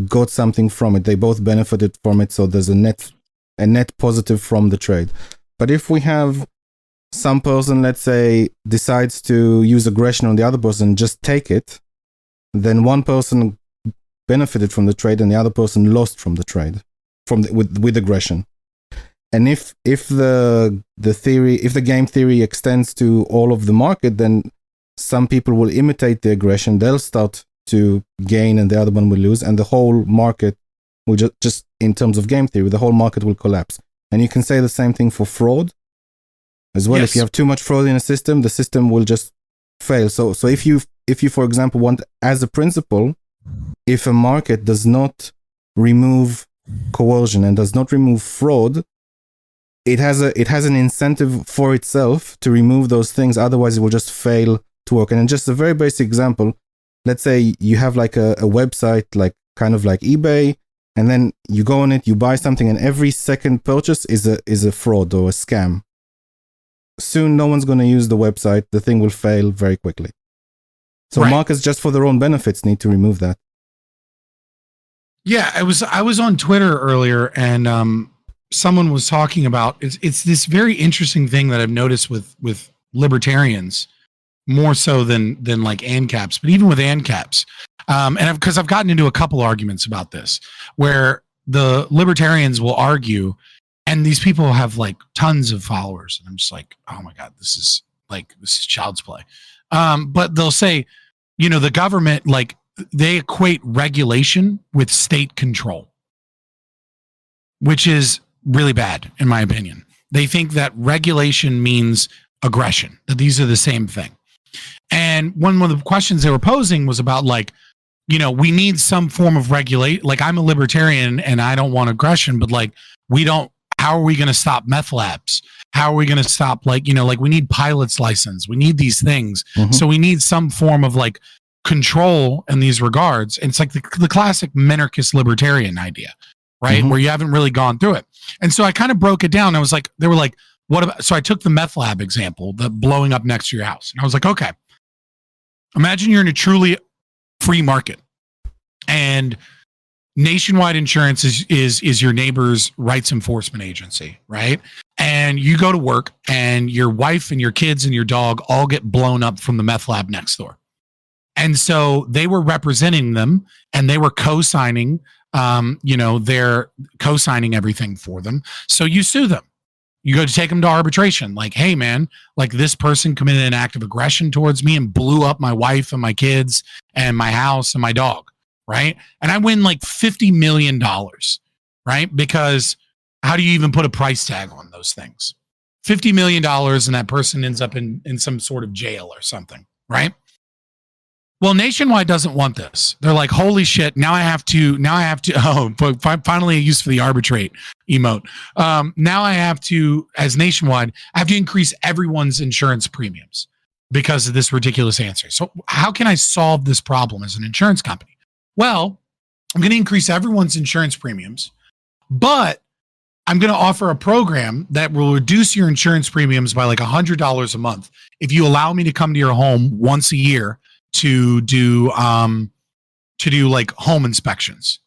got something from it. They both benefited from it, so there's a net positive from the trade. But if we have some person, let's say, decides to use aggression on the other person, just take it, then one person benefited from the trade and the other person lost from the trade with aggression. And if the game theory extends to all of the market, then some people will imitate the aggression. They'll start to gain and the other one will lose, and the whole market will just in terms of game theory, the whole market will collapse. And you can say the same thing for fraud as well. Yes. If you have too much fraud in a system, the system will just fail. So if you for example want, as a principle, if a market does not remove coercion and does not remove fraud, it has an incentive for itself to remove those things. Otherwise, it will just fail to work. And just a very basic example, let's say you have like a website, like kind of like eBay, and then you go on it, you buy something, and every second purchase is a fraud or a scam. Soon, no one's going to use the website. The thing will fail very quickly. So right. Markets, just for their own benefits, need to remove that. Yeah, I was on Twitter earlier, and someone was talking about it's this very interesting thing that I've noticed with libertarians, more so than like ANCAPs, but even with ANCAPs, and because I've gotten into a couple arguments about this, where the libertarians will argue, and these people have like tons of followers, and I'm just like, oh my god, this is child's play. But they'll say, the government, like, they equate regulation with state control, which is really bad, in my opinion. They think that regulation means aggression, that these are the same thing. And one of the questions they were posing was about, like, we need some form of regulate. Like, I'm a libertarian and I don't want aggression, but like, how are we going to stop meth labs? How are we going to stop, like, we need pilot's license. We need these things. Mm-hmm. So we need some form of like control in these regards. And it's like the classic minarchist libertarian idea, right? Mm-hmm. Where you haven't really gone through it. And so I kind of broke it down. I was like, they were like, what about, so I took the meth lab example, the blowing up next to your house. And I was like, okay, imagine you're in a truly free market and Nationwide Insurance is your neighbor's rights enforcement agency, right? And you go to work and your wife and your kids and your dog all get blown up from the meth lab next door. And so they were representing them and they were co-signing, they're co-signing everything for them. So you sue them. You go to take them to arbitration. Like, hey, man, like, this person committed an act of aggression towards me and blew up my wife and my kids and my house and my dog, right? And I win like $50 million, right? Because how do you even put a price tag on those things? $50 million, and that person ends up in some sort of jail or something, right? Well, Nationwide doesn't want this. They're like, holy shit, now I have to, finally a use for the arbitrate emote. Now I have to, as Nationwide, I have to increase everyone's insurance premiums because of this ridiculous answer. So how can I solve this problem as an insurance company? Well, I'm going to increase everyone's insurance premiums, but I'm going to offer a program that will reduce your insurance premiums by like $100 a month if you allow me to come to your home once a year to do to do like home inspections.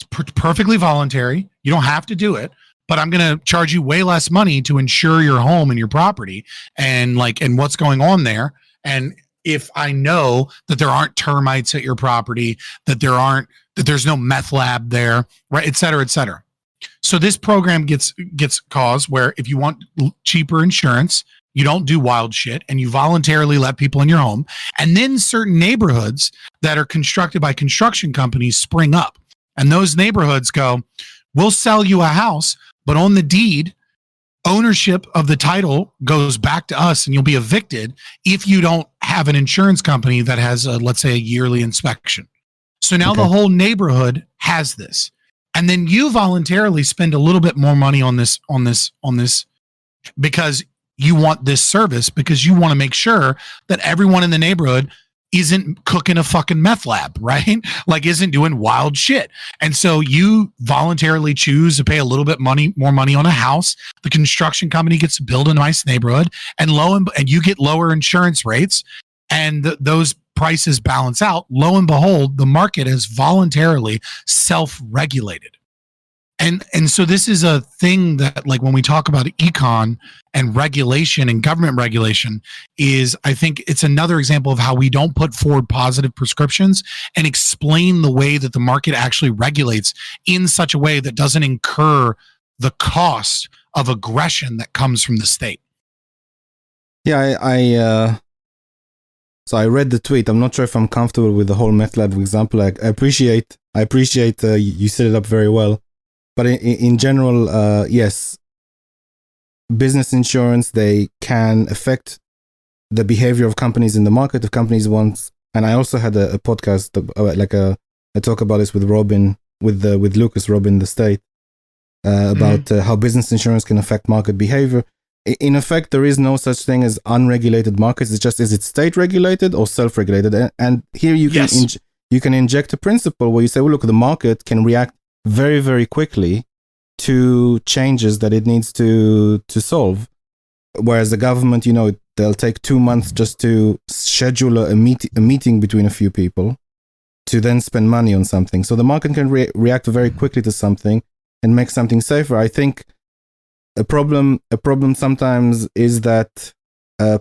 It's perfectly voluntary. You don't have to do it, but I'm going to charge you way less money to insure your home and your property and what's going on there. And if I know that there aren't termites at your property, that there's no meth lab there, right, et cetera, et cetera. So this program gets caused where if you want cheaper insurance, you don't do wild shit and you voluntarily let people in your home. And then certain neighborhoods that are constructed by construction companies spring up. And those neighborhoods go, we'll sell you a house, but on the deed, ownership of the title goes back to us and you'll be evicted if you don't have an insurance company that has, let's say, a yearly inspection. So now the whole neighborhood has this. And then you voluntarily spend a little bit more money on this because you want this service, because you want to make sure that everyone in the neighborhood isn't cooking a fucking meth lab, right? Like isn't doing wild shit. And so you voluntarily choose to pay a little bit more money on a house. The construction company gets to build a nice neighborhood and you get lower insurance rates and those prices balance out. Lo and behold, the market has voluntarily self-regulated. And so this is a thing that, like, when we talk about econ and regulation and government regulation, is I think it's another example of how we don't put forward positive prescriptions and explain the way that the market actually regulates in such a way that doesn't incur the cost of aggression that comes from the state. Yeah, so I read the tweet. I'm not sure if I'm comfortable with the whole meth lab example. I appreciate you set it up very well. But in general, yes, business insurance, they can affect the behavior of companies in the market. If companies want, and I also had a podcast, I talk about this with Robin, with Lucas Robin, the state, about how business insurance can affect market behavior. In effect, there is no such thing as unregulated markets. It's just, is it state regulated or self-regulated? And here you can you can inject a principle where you say, well, look, the market can react very, very quickly to changes that it needs to solve. Whereas the government, they'll take 2 months just to schedule a meeting between a few people to then spend money on something. So the market can react very quickly to something and make something safer. I think a problem sometimes is that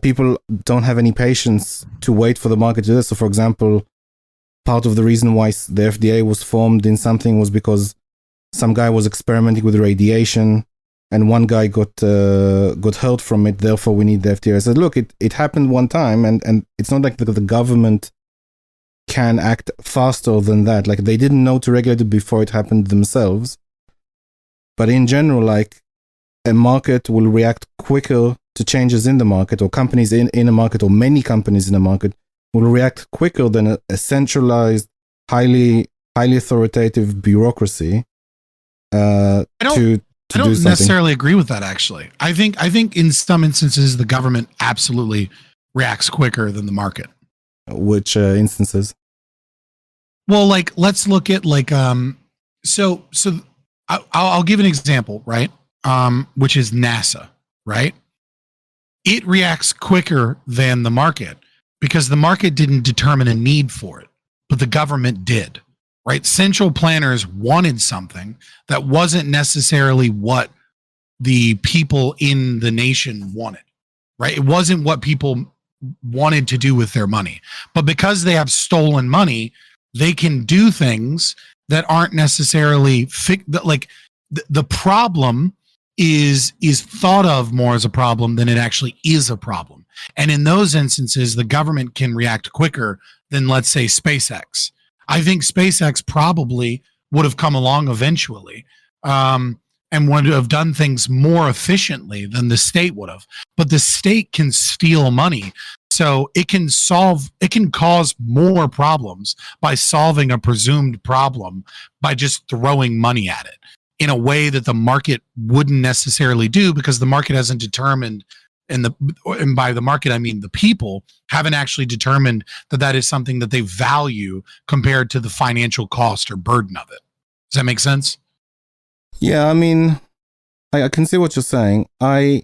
people don't have any patience to wait for the market to do this. So, for example, part of the reason why the FDA was formed in something was because some guy was experimenting with radiation and one guy got hurt from it. Therefore, we need the FDA. I said, look, it happened one time, and it's not like the government can act faster than that. Like, they didn't know to regulate it before it happened themselves. But in general, like, a market will react quicker to changes in the market, or companies in a market, or many companies in a market will react quicker than a centralized, highly authoritative bureaucracy. I don't necessarily agree with that. Actually, I think in some instances the government absolutely reacts quicker than the market. Which instances? Well, like, let's look at so I'll give an example, right? Which is NASA, right? It reacts quicker than the market because the market didn't determine a need for it, but the government did, right? Central planners wanted something that wasn't necessarily what the people in the nation wanted, right? It wasn't what people wanted to do with their money, but because they have stolen money, they can do things that aren't necessarily the problem is thought of more as a problem than it actually is a problem. And in those instances, the government can react quicker than, let's say, SpaceX. I think SpaceX probably would have come along eventually and would have done things more efficiently than the state would have. But the state can steal money. So it can cause more problems by solving a presumed problem by just throwing money at it in a way that the market wouldn't necessarily do, because the market hasn't determined, and by the market I mean the people haven't actually determined that is something that they value compared to the financial cost or burden of it. Does that make sense? Yeah, I mean, I can see what you're saying. I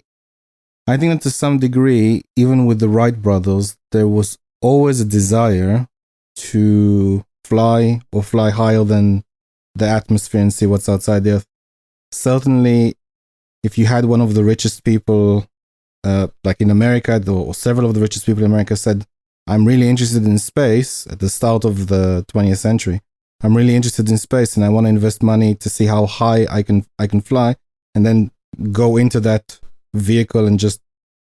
think that to some degree, even with the Wright brothers, there was always a desire to fly or fly higher than the atmosphere and see what's outside the Earth. Certainly, if you had one of the richest people, like in America, or several of the richest people in America said, I'm really interested in space at the start of the 20th century. I'm really interested in space and I want to invest money to see how high I can fly and then go into that vehicle and just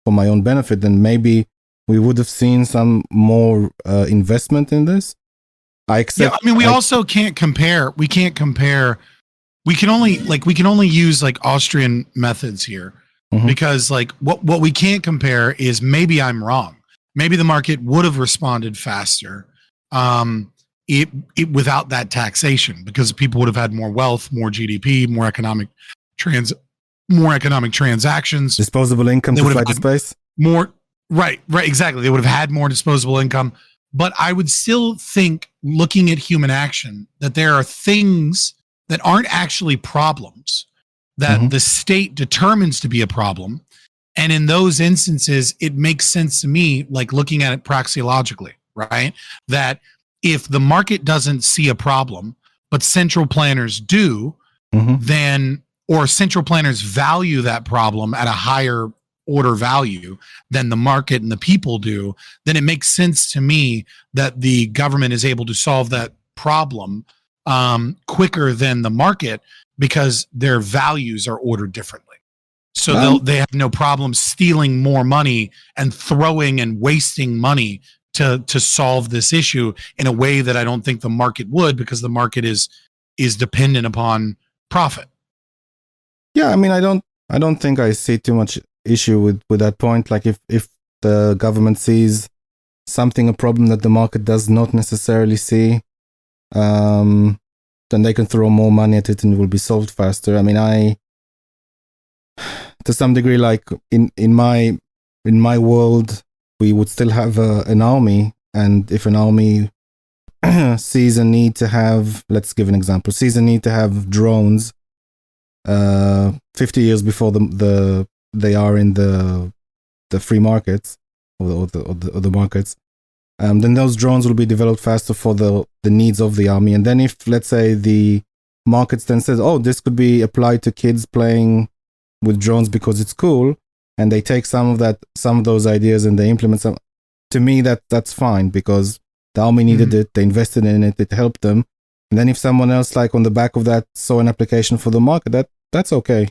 for my own benefit, then maybe we would have seen some more investment in this. I accept. Yeah, I mean, we also can't compare. We can't compare. We can only use like Austrian methods here because like what we can't compare is maybe I'm wrong. Maybe the market would have responded faster it without that taxation because people would have had more wealth, more GDP, more economic transactions, disposable income to fly to space. More right, exactly. They would have had more disposable income. But I would still think, looking at human action, that there are things that aren't actually problems that the state determines to be a problem. And in those instances, it makes sense to me, like looking at it praxeologically, right? That if the market doesn't see a problem, but central planners do, then, or central planners value that problem at a higher order value than the market and the people do, then it makes sense to me that the government is able to solve that problem quicker than the market because their values are ordered differently. So they have no problem stealing more money and throwing and wasting money to solve this issue in a way that I don't think the market would, because the market is dependent upon profit. Yeah, I mean, I don't think I see too much issue with that point. Like if the government sees a problem that the market does not necessarily see, then they can throw more money at it and it will be solved faster. I mean, to some degree, like in my world, we would still have an army, and if an army sees a need to have, let's give an example, sees a need to have drones 50 years before they are in the free markets or the markets, then those drones will be developed faster for the needs of the army. And then if, let's say, the markets then says, oh, this could be applied to kids playing with drones because it's cool, and they take some of those ideas and they implement some, to me that's fine, because the army needed it, they invested in it, it helped them. And then if someone else, like on the back of that, saw an application for the market, that's okay.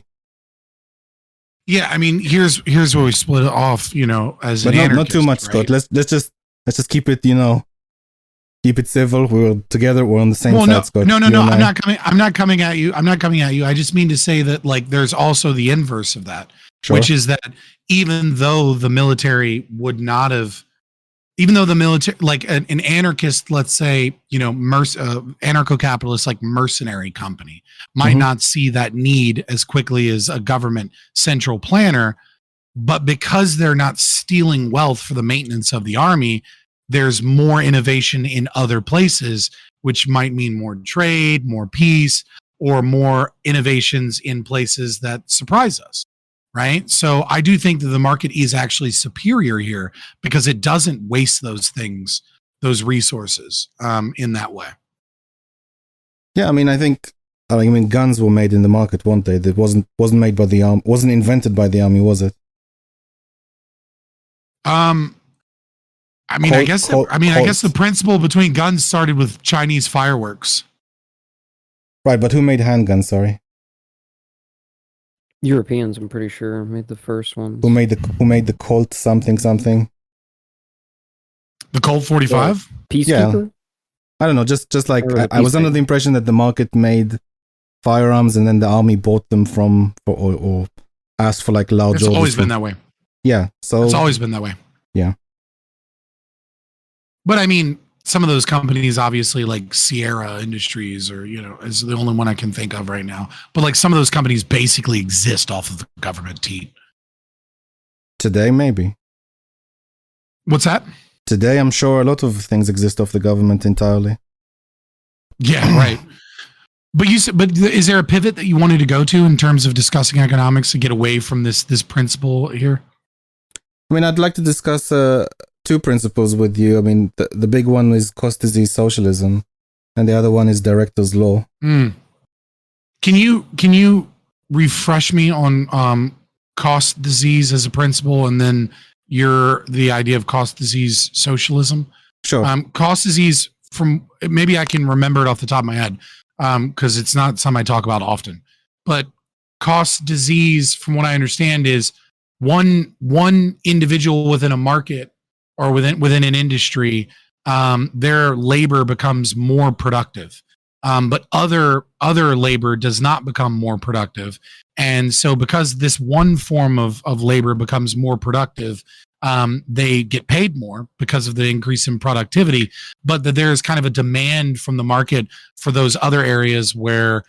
Yeah, I mean, here's where we split it off, as an anarchist. Not too much, right? Scott. Let's just keep it, keep it civil. We're together. We're on the same side, Scott. No. I'm not coming at you. I just mean to say that, like, there's also the inverse of that, which is that even though the military would not have, like an anarchist, let's say, anarcho-capitalist, like mercenary company might not see that need as quickly as a government central planner, but because they're not stealing wealth for the maintenance of the army, there's more innovation in other places, which might mean more trade, more peace, or more innovations in places that surprise us. Right. So I do think that the market is actually superior here because it doesn't waste those things, those resources in that way. Yeah, I mean, guns were made in the market, weren't they? That wasn't made by the army, wasn't invented by the army, was it? I guess the principle between guns started with Chinese fireworks. Right, but who made handguns? Sorry. Europeans, I'm pretty sure, made the first ones. Who made the Colt something? The Colt 45? Peacekeeper? Yeah. I don't know, just like I was under the impression that the market made firearms and then the army bought them or asked for like large orders. It's always been that way. Yeah, so it's always been that way. Yeah. But I mean, some of those companies, obviously, like Sierra Industries, or is the only one I can think of right now. But like some of those companies basically exist off of the government teat. Today, maybe. What's that? Today, I'm sure a lot of things exist off the government entirely. Yeah, right. But is there a pivot that you wanted to go to in terms of discussing economics to get away from this principle here? I mean, I'd like to discuss two principles with you. I mean, the big one is cost disease socialism. and the other one is Director's Law. Can you refresh me on cost disease as a principle, and then the idea of cost disease socialism? Sure. Cost disease, from maybe I can remember it off the top of my head, because it's not something I talk about often. But cost disease, from what I understand, is one individual within a market or within an industry, their labor becomes more productive, but other labor does not become more productive. And so because this one form of labor becomes more productive, they get paid more because of the increase in productivity, but that there is kind of a demand from the market for those other areas where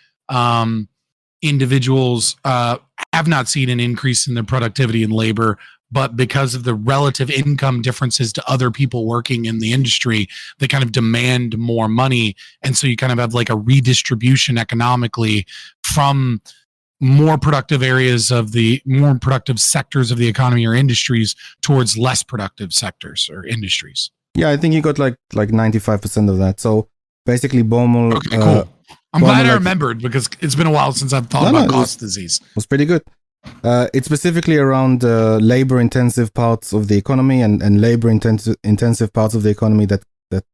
individuals have not seen an increase in their productivity in labor, but because of the relative income differences to other people working in the industry, they kind of demand more money. And so you kind of have like a redistribution economically from more productive areas of the more productive sectors of the economy or industries towards less productive sectors or industries. Yeah, I think you got like 95% of that. So basically, Baumol. Okay, cool. I'm glad I remembered, because it's been a while since I've thought about cost disease. It was pretty good. It's specifically around labor-intensive parts of the economy and labor-intensive parts of the economy that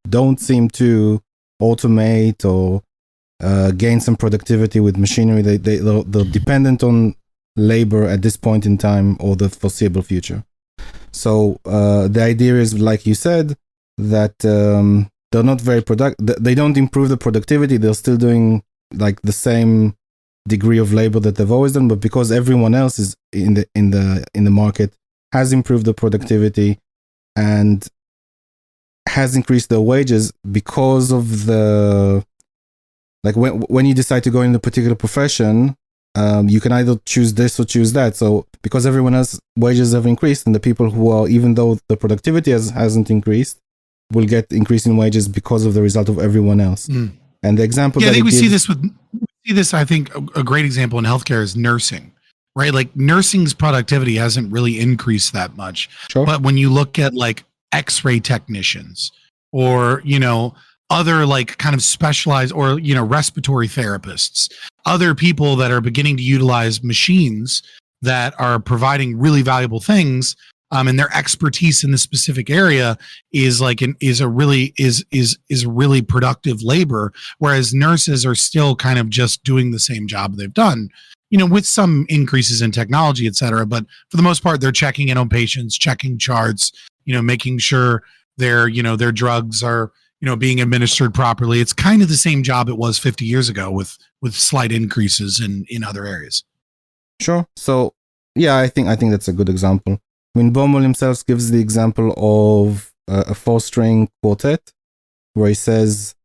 don't seem to automate or gain some productivity with machinery. They're dependent on labor at this point in time or the foreseeable future. So the idea is, like you said, that they're not very they don't improve the productivity. They're still doing like the same degree of labor that they've always done, but because everyone else is in the market has improved the productivity and has increased their wages because of the, like, when you decide to go in a particular profession, you can either choose this or choose that. So because everyone else's wages have increased, and the people who are, even though the productivity hasn't increased, will get increase in wages because of the result of everyone else. And the example, I think we see this. I think a great example in healthcare is nursing, right? Like nursing's productivity hasn't really increased that much. Sure. But when you look at like X-ray technicians or, other like kind of specialized or, respiratory therapists, other people that are beginning to utilize machines that are providing really valuable things, and their expertise in the specific area is really productive labor, whereas nurses are still kind of just doing the same job they've done, with some increases in technology, et cetera. But for the most part, they're checking in on patients, checking charts, making sure their drugs are, being administered properly. It's kind of the same job it was 50 years ago with slight increases in other areas. Sure. So yeah, I think that's a good example. I mean, Baumol himself gives the example of a 4-string quartet, where he says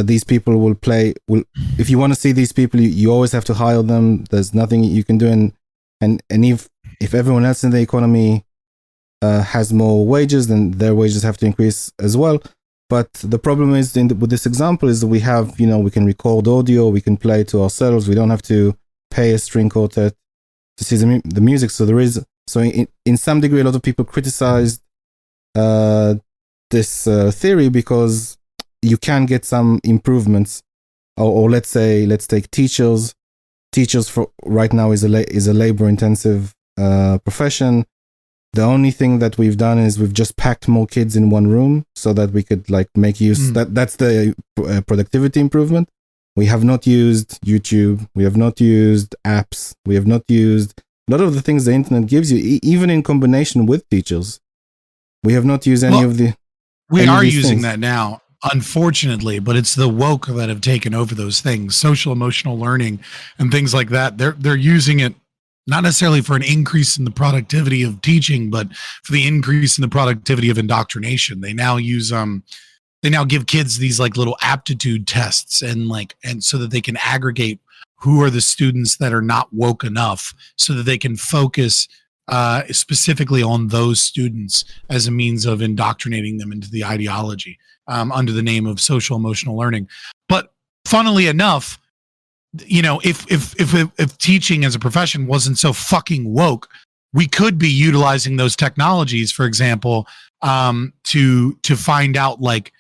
these people will play. If you want to see these people, you always have to hire them. There's nothing you can do, and if everyone else in the economy has more wages, then their wages have to increase as well. But the problem is, with this example, is that we have, we can record audio, we can play to ourselves. We don't have to pay a string quartet to see the music. So there is. So in some degree, a lot of people criticized this theory because you can get some improvements, or let's take teachers. Teachers for right now is a labor-intensive profession. The only thing that we've done is we've just packed more kids in one room so that we could like make use. That's the productivity improvement. We have not used YouTube. We have not used apps. We have not used a lot of the things the internet gives you, even in combination with teachers. We have not used any of the. We are using that now, unfortunately, but it's the woke that have taken over those things, social emotional learning and things like that. They're using it not necessarily for an increase in the productivity of teaching, but for the increase in the productivity of indoctrination. They now use they now give kids these like little aptitude tests and so that they can aggregate who are the students that are not woke enough, so that they can focus specifically on those students as a means of indoctrinating them into the ideology under the name of social emotional learning. But funnily enough, if teaching as a profession wasn't so fucking woke, we could be utilizing those technologies, for example, to find out like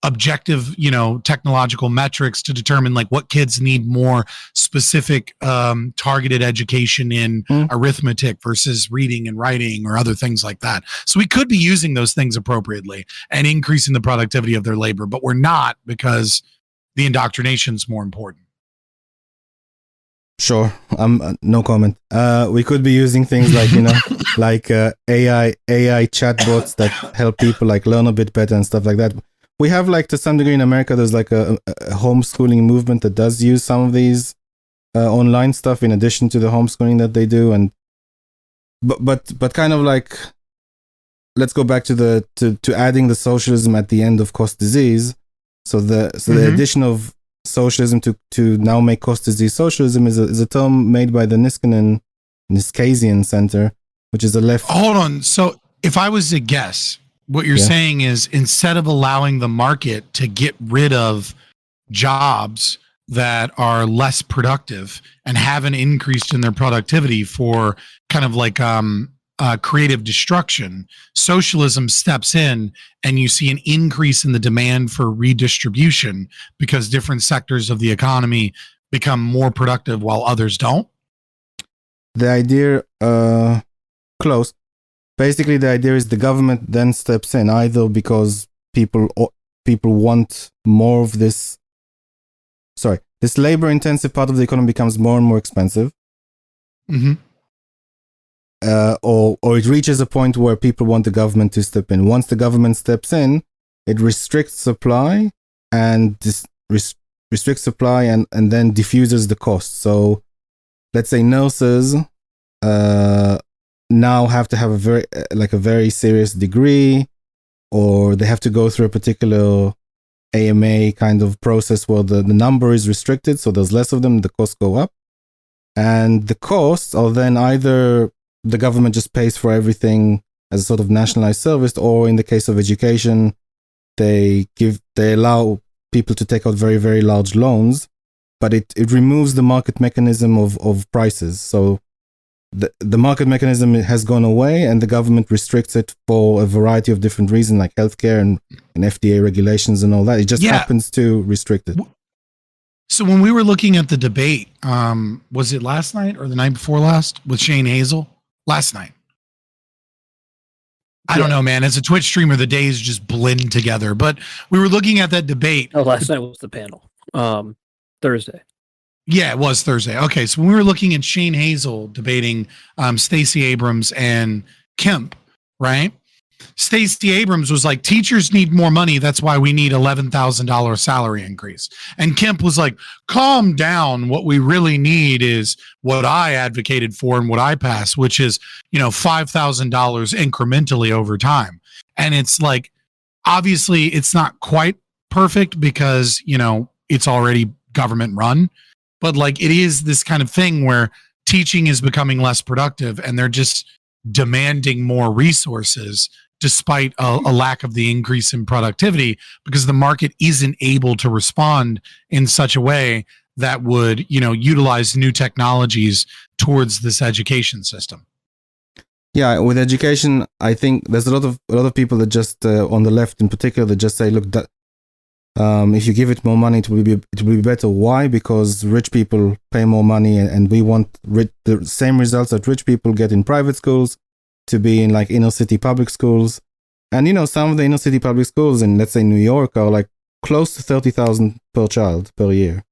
objective, technological metrics to determine like what kids need more specific targeted education in arithmetic versus reading and writing or other things like that. So we could be using those things appropriately and increasing the productivity of their labor, but we're not, because the indoctrination is more important. Sure. No comment. We could be using things like, like AI chatbots that help people like learn a bit better and stuff like that. We have like, to some degree in America, there's like a homeschooling movement that does use some of these online stuff in addition to the homeschooling that they do. And but kind of like, let's go back to to adding the socialism at the end of cost disease. So the addition of socialism to now make cost disease socialism is a term made by the Niskanen Center, which is a left. Hold on. So if I was to guess, what you're saying is, instead of allowing the market to get rid of jobs that are less productive and haven't increased in their productivity for kind of like creative destruction, socialism steps in and you see an increase in the demand for redistribution because different sectors of the economy become more productive while others don't? The idea, close. Basically, the idea is the government then steps in, either because people want more of this. Sorry, this labor-intensive part of the economy becomes more and more expensive. Mm-hmm. Or it reaches a point where people want the government to step in. Once the government steps in, it restricts supply and restricts supply and then diffuses the cost. So, let's say nurses now have to have a very serious degree, or they have to go through a particular AMA kind of process where the number is restricted, so there's less of them, the costs go up. And the costs are then either the government just pays for everything as a sort of nationalized service, or in the case of education, they allow people to take out very, very large loans, but it removes the market mechanism of prices. So the market mechanism has gone away, and the government restricts it for a variety of different reasons, like healthcare and FDA regulations and all that. It just happens to restrict it. So when we were looking at the debate, was it last night or the night before last with Shane Hazel? Last night. I don't know, man. As a Twitch streamer, the days just blend together. But we were looking at that debate. Oh, last night was the panel. Thursday. Yeah, it was Thursday. Okay, so when we were looking at Shane Hazel debating Stacey Abrams and Kemp, right? Stacey Abrams was like, teachers need more money. That's why we need $11,000 salary increase. And Kemp was like, calm down. What we really need is what I advocated for and what I passed, which is, $5,000 incrementally over time. And it's like, obviously it's not quite perfect because, it's already government run, but like it is this kind of thing where teaching is becoming less productive and they're just demanding more resources despite a lack of the increase in productivity, because the market isn't able to respond in such a way that would, utilize new technologies towards this education system. Yeah, with education, I think there's a lot of people that just on the left in particular that just say, look, that if you give it more money, it will be better. Why? Because rich people pay more money, and we want the same results that rich people get in private schools to be in like inner city public schools. And some of the inner city public schools in, let's say, New York are like close to 30,000 per child per year.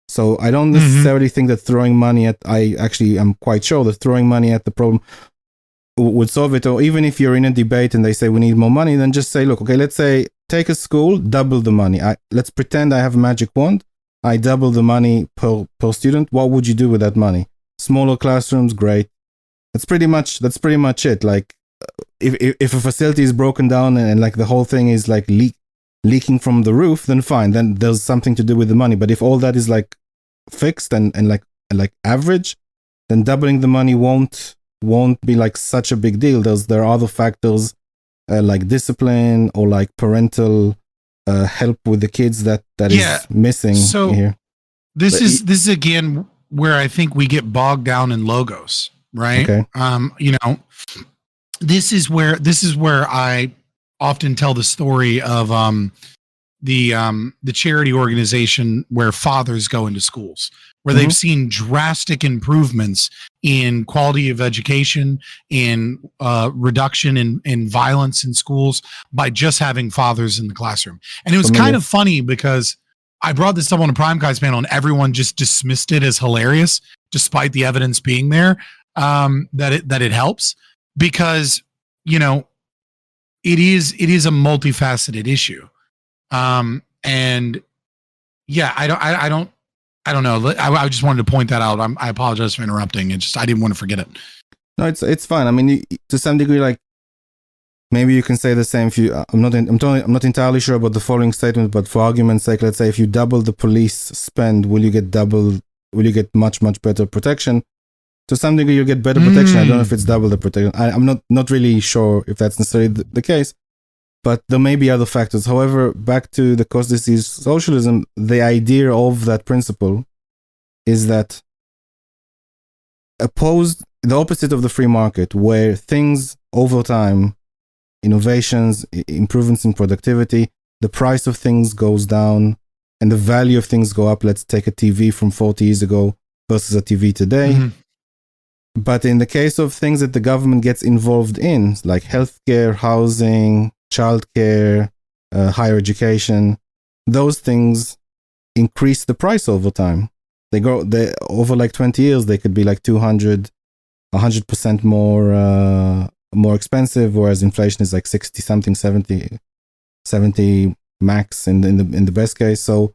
So I don't necessarily think that throwing money I'm quite sure that throwing money at the problem would solve it. Or even if you're in a debate and they say we need more money, then just say, look, okay, let's say take a school, double the money. Let's pretend I have a magic wand. I double the money per student. What would you do with that money? Smaller classrooms, great. That's pretty much it. Like if a facility is broken down and like the whole thing is like leaking from the roof, then fine. Then there's something to do with the money. But if all that is like fixed and like average, then doubling the money won't be like such a big deal. There are other factors like discipline or like parental help with the kids that is missing here. This is again where I think we get bogged down in logos, right? Okay. This is where I often tell the story of the charity organization where fathers go into schools, where they've seen drastic improvements in quality of education, in reduction in violence in schools by just having fathers in the classroom. And it was kind of funny because I brought this up on a Prime Guys panel and everyone just dismissed it as hilarious, despite the evidence being there, that it helps, because, you know, it is a multifaceted issue. And yeah, I don't know. I just wanted to point that out. I apologize for interrupting. I didn't want to forget it. No, it's fine. I mean, to some degree, like, maybe you can say the same. If you, I'm not entirely sure about the following statement, but for argument's sake, let's say if you double the police spend, will you get much better protection? To some degree, you'll get better protection. I don't know if it's double the protection. I'm not really sure if that's necessarily the case, but there may be other factors. However, back to the cost disease socialism, the idea of that principle is that the opposite of the free market, where things over time, innovations, improvements in productivity, the price of things goes down and the value of things go up. Let's take a TV from 40 years ago versus a TV today. But in the case of things that the government gets involved in, like healthcare, housing, childcare, higher education, those things increase the price over time. They over like 20 years, they could be like 100% more expensive, whereas inflation is like 60 something, 70 max in the best case. So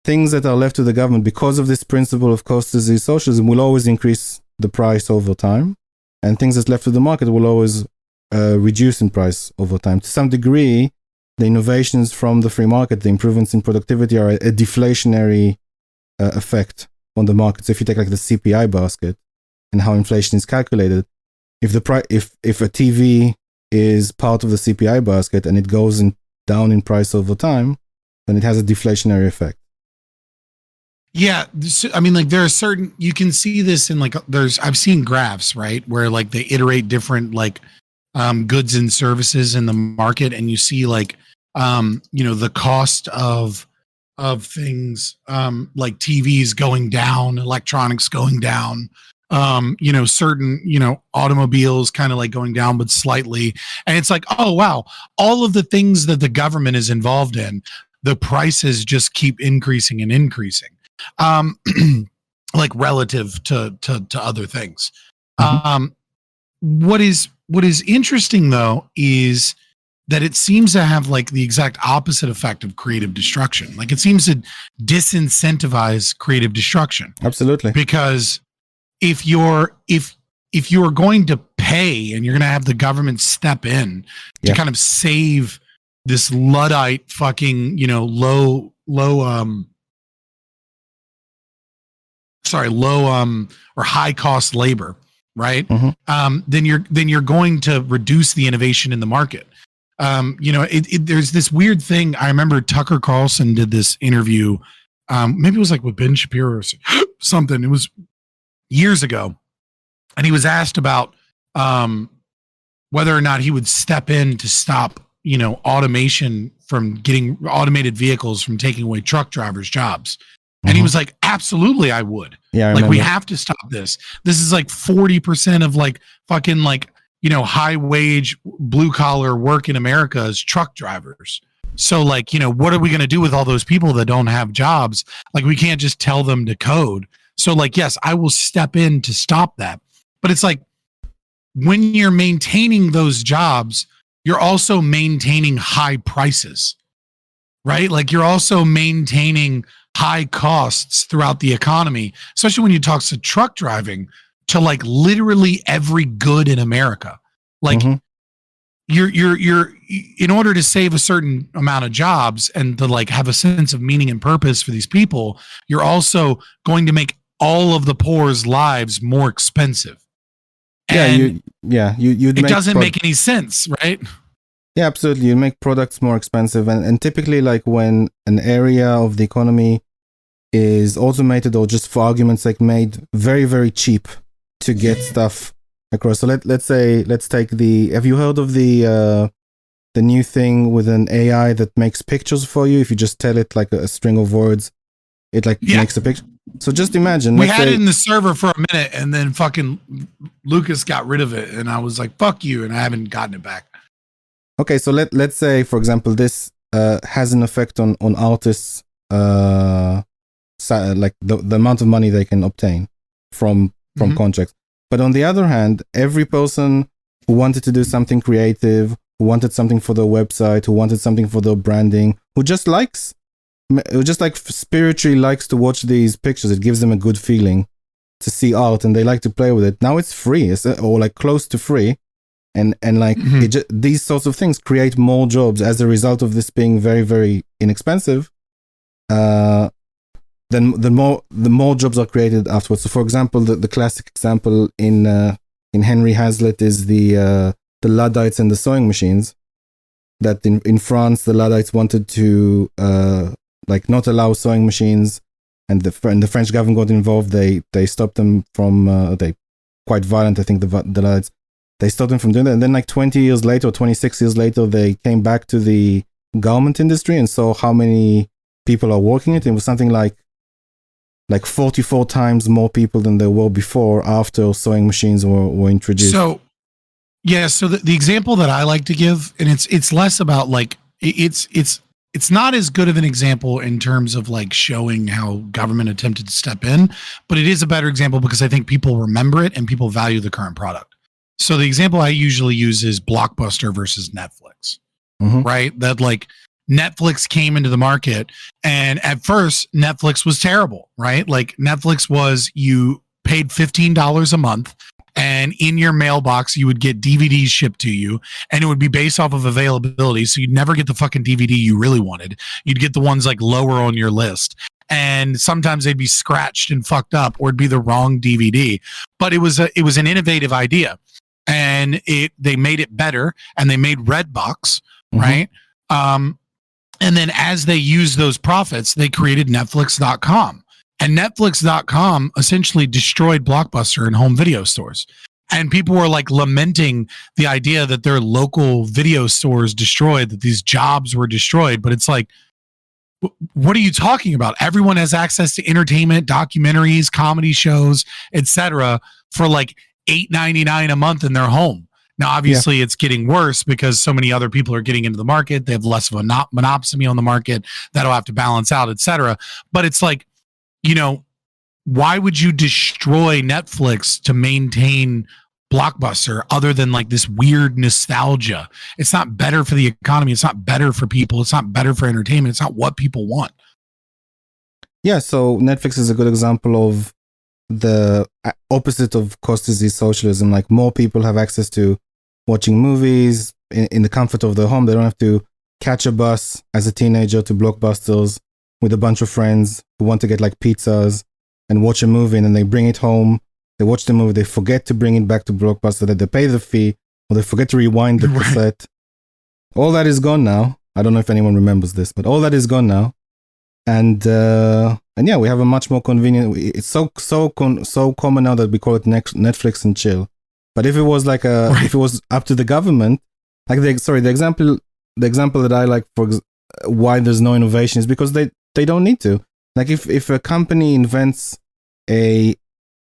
things that are left to the government because of this principle of cost disease socialism will always increase the price over time, and things that's left to the market will always reduce in price over time. To some degree, the innovations from the free market, the improvements in productivity, are a deflationary effect on the market. So if you take like the CPI basket and how inflation is calculated, if a TV is part of the CPI basket and it goes down in price over time, then it has a deflationary effect. Yeah, I mean, like there are certain, you can see this in like I've seen graphs, right, where like they iterate different like goods and services in the market, and you see like you know, the cost of things like TVs going down, electronics going down, you know, certain, you know, automobiles kind of like going down but slightly, and it's like, oh wow, all of the things that the government is involved in, the prices just keep increasing and increasing. Like relative to other things. What is interesting though is that it seems to have like the exact opposite effect of creative destruction. Like it seems to disincentivize creative destruction. Absolutely. Because if you're going to pay and you're going to have the government step in to kind of save this Luddite fucking, you know, low or high cost labor, right? Then you're going to reduce the innovation in the market. You know, there's this weird thing. I remember Tucker Carlson did this interview. Maybe it was like with Ben Shapiro or something. It was years ago, and he was asked about whether or not he would step in to stop, you know, automation from getting automated vehicles from taking away truck drivers' jobs. And he was like, absolutely, I would. Yeah, like we have to stop this. This is like 40% of like fucking like, you know, high wage blue collar work in America is truck drivers. So like, you know, what are we going to do with all those people that don't have jobs? Like we can't just tell them to code. So like, yes, I will step in to stop that. But it's like when you're maintaining those jobs, you're also maintaining high prices, right? Like you're also maintaining high costs throughout the economy, especially when you talk to truck driving, to like literally every good in America. Like you're in order to save a certain amount of jobs and to like have a sense of meaning and purpose for these people, you're also going to make all of the poor's lives more expensive. And it doesn't make any sense, right? Yeah, absolutely. You make products more expensive, and typically, like when an area of the economy is automated or just for argument's sake made very, very cheap to get stuff across. So let's take have you heard of the the new thing with an AI that makes pictures for you. If you just tell it like a string of words, it like makes a picture. So just imagine. We had it in the server for a minute, and then fucking Lucas got rid of it, and I was like, "Fuck you," and I haven't gotten it back. Okay, so let's say, for example, this has an effect on artists, like the amount of money they can obtain from contracts. But on the other hand, every person who wanted to do something creative, who wanted something for their website, who wanted something for their branding, who just like spiritually likes to watch these pictures. It gives them a good feeling to see art, and they like to play with it. Now it's free, or like close to free, and like these sorts of things create more jobs as a result of this being very, very inexpensive. Then the more jobs are created afterwards. So, for example, the classic example in Henry Hazlitt is the Luddites and the sewing machines. That in France, the Luddites wanted to like not allow sewing machines, and the French government got involved. They stopped them from. They quite violent, I think, the Luddites. They stopped them from doing that, and then like 20 years later, or 26 years later, they came back to the garment industry and saw how many people are working it. It was something like 44 times more people than there were before after sewing machines were introduced. So, yeah. So the example that I like to give, and it's less about like it's not as good of an example in terms of like showing how government attempted to step in, but it is a better example because I think people remember it and people value the current product. So the example I usually use is Blockbuster versus Netflix, right? That like Netflix came into the market, and at first Netflix was terrible, right? Like Netflix was, you paid $15 a month, and in your mailbox you would get DVDs shipped to you, and it would be based off of availability. So you'd never get the fucking DVD you really wanted. You'd get the ones like lower on your list. And sometimes they'd be scratched and fucked up, or it'd be the wrong DVD. But it was an innovative idea, and they made it better, and they made Redbox, right? And then as they used those profits, they created Netflix.com. And Netflix.com essentially destroyed Blockbuster and home video stores. And people were like lamenting the idea that their local video stores destroyed, that these jobs were destroyed. But it's like, what are you talking about? Everyone has access to entertainment, documentaries, comedy shows, etc. for like $8.99 a month in their home. Now, obviously, it's getting worse because so many other people are getting into the market. They have less of a monopsony on the market. That'll have to balance out, etc. But it's like, you know, why would you destroy Netflix to maintain Blockbuster other than like this weird nostalgia? It's not better for the economy. It's not better for people. It's not better for entertainment. It's not what people want. Yeah, so Netflix is a good example of the opposite of cost disease socialism. Like more people have access to watching movies in the comfort of their home. They don't have to catch a bus as a teenager to Blockbusters with a bunch of friends who want to get like pizzas and watch a movie, and then they bring it home. They watch the movie. They forget to bring it back to Blockbuster. That they pay the fee, or they forget to rewind the cassette. All that is gone now. I don't know if anyone remembers this, but all that is gone now. And yeah, we have a much more convenient. It's so common now that we call it Netflix and chill. But if it was like if it was up to the government, like the example that I like for why there's no innovation is because they don't need to. Like if a company invents a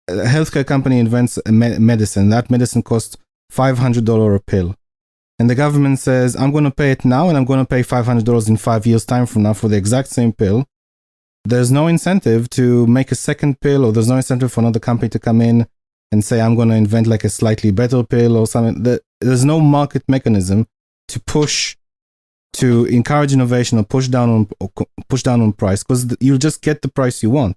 healthcare company invents a medicine, that medicine costs $500 a pill, and the government says, I'm going to pay it now, and I'm going to pay $500 in 5 years time from now for the exact same pill. There's no incentive to make a second pill, or there's no incentive for another company to come in and say, I'm going to invent like a slightly better pill or something. There's no market mechanism to encourage innovation or push down on price, because you'll just get the price you want.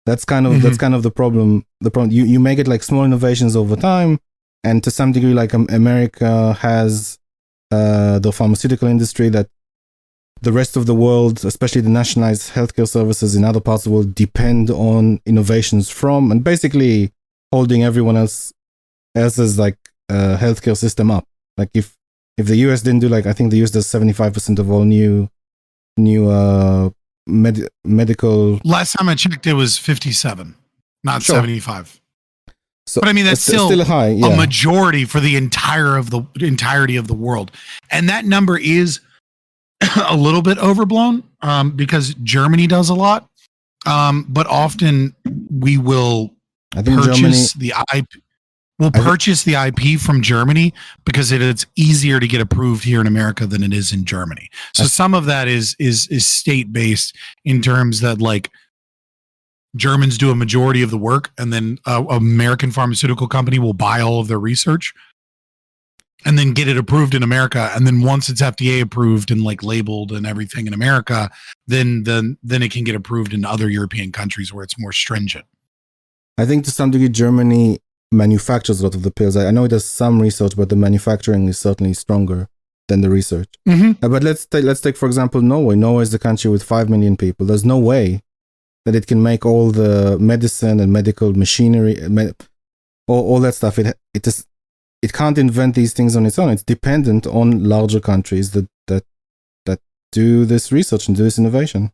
That's kind of the problem. The problem, you make it like small innovations over time, and to some degree, like America has the pharmaceutical industry that the rest of the world, especially the nationalized healthcare services in other parts of the world, depend on innovations from, and basically holding everyone else's like healthcare system up. Like if the US didn't do, like, I think the US does 75% of all new medical. Last time I checked, it was 57, not 75. So, But I mean, that's it's still high. a Yeah, majority for the entirety of the world, and that number is a little bit overblown because Germany does a lot, but often we will I think Germany. purchase the IP. We'll purchase the IP from Germany because it's easier to get approved here in America than it is in Germany. So some of that is state based in terms that like Germans do a majority of the work, and then American pharmaceutical company will buy all of their research and then get it approved in America. And then once it's FDA approved and like labeled and everything in America, then it can get approved in other European countries where it's more stringent. I think to some degree Germany manufactures a lot of the pills. I know it does some research, but the manufacturing is certainly stronger than the research. But let's take for example Norway. Norway is the country with 5 million people. There's no way that it can make all the medicine and medical machinery, all that stuff. It can't invent these things on its own. It's dependent on larger countries that do this research and do this innovation.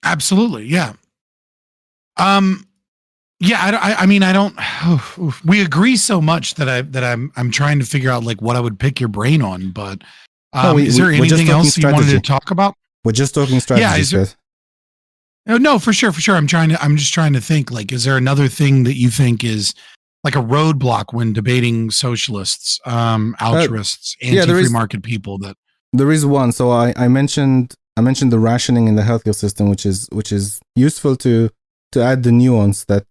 Absolutely, yeah. Yeah, I mean, I don't. We agree so much that I'm trying to figure out like what I would pick your brain on. But is there anything else you wanted to talk about? We're just talking strategy. Yeah, no, for sure. I'm just trying to think. Like, is there another thing that you think is like a roadblock when debating socialists, altruists, anti-free market people? That there is one. So I mentioned the rationing in the healthcare system, which is useful to add the nuance that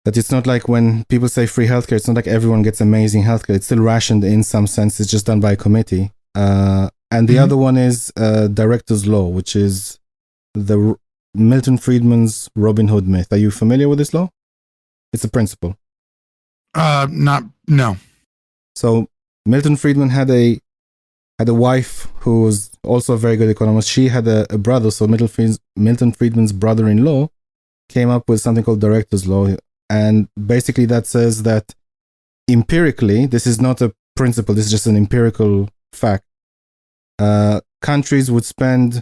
it's not like when people say free healthcare, it's not like everyone gets amazing healthcare. It's still rationed in some sense. It's just done by a committee. And the other one is Director's Law, which is the Milton Friedman's Robin Hood myth. Are you familiar with this law? It's a principle. No. So Milton Friedman had a wife who was also a very good economist. She had a brother. So Milton Friedman's brother-in-law came up with something called Director's Law. And basically that says that empirically, this is not a principle, this is just an empirical fact. Countries would spend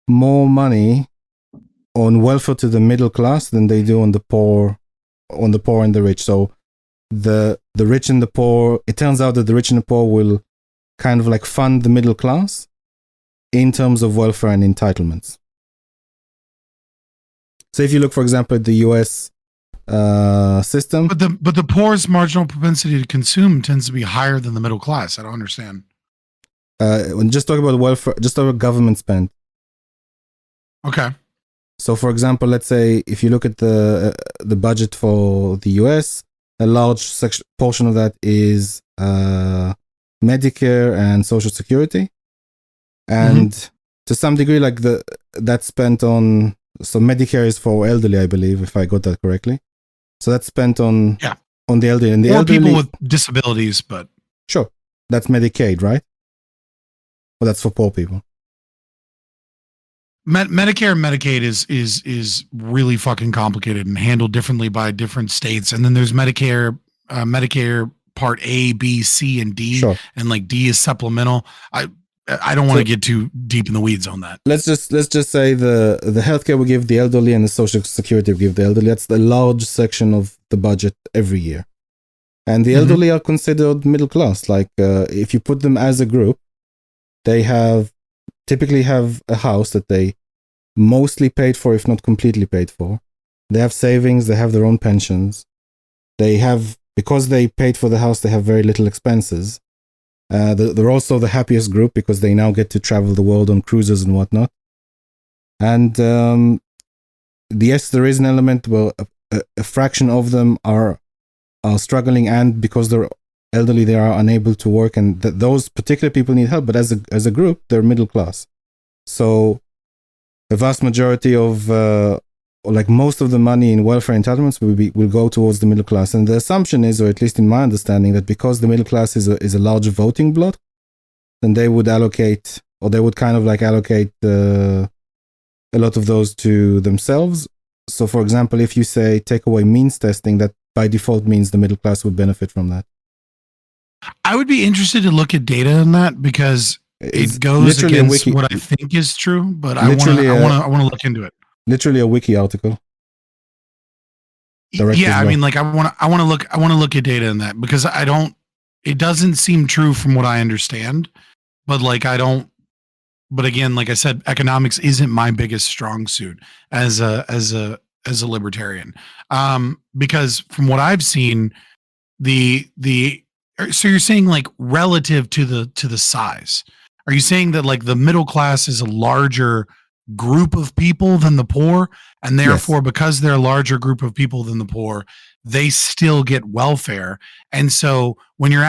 more money on welfare to the middle class than they do on the poor and the rich. So the rich and the poor, it turns out that the rich and the poor will kind of like fund the middle class in terms of welfare and entitlements. So if you look, for example, at the US system, but the poor's marginal propensity to consume tends to be higher than the middle class. I don't understand. When just talk about welfare, just talk about government spend. Okay. So, for example, let's say if you look at the budget for the US, a large portion of that is Medicare and Social Security, and to some degree, like that's spent on. So Medicare is for elderly, I believe, if I got that correctly. So that's spent on the elderly and the elderly, people with disabilities, but sure, that's Medicaid, right? Well, that's for poor people. Medicare and Medicaid is really fucking complicated and handled differently by different states. And then there's Medicare Part A, B, C, and D, and like D is supplemental. I don't want to get too deep in the weeds on that. Let's just say the healthcare we give the elderly and the Social Security we give the elderly. That's the large section of the budget every year, and the elderly are considered middle class. Like if you put them as a group, they typically have a house that they mostly paid for, if not completely paid for. They have savings. They have their own pensions. Because they paid for the house, they have very little expenses. They're also the happiest group because they now get to travel the world on cruises and whatnot. And yes, there is an element where a fraction of them are struggling, and because they're elderly, they are unable to work, and those particular people need help. But as a group, they're middle class. So a vast majority of like most of the money in welfare entitlements will go towards the middle class. And the assumption is, or at least in my understanding, that because the middle class is a large voting bloc, then they would allocate, or they would kind of like allocate a lot of those to themselves. So for example, if you say take away means testing, that by default means the middle class would benefit from that. I would be interested to look at data on that because it goes against what I think is true, but I want to look into it. Literally a wiki article. direct Yeah, as I well. mean, like I want to look at data in that because it doesn't seem true from what I understand, but like I don't. But again, like I said, economics isn't my biggest strong suit as a libertarian, because from what I've seen, the so you're saying like relative to the size, are you saying that like the middle class is a larger group of people than the poor, and Yes. therefore because they're a larger group of people than the poor, they still get welfare? And so when you're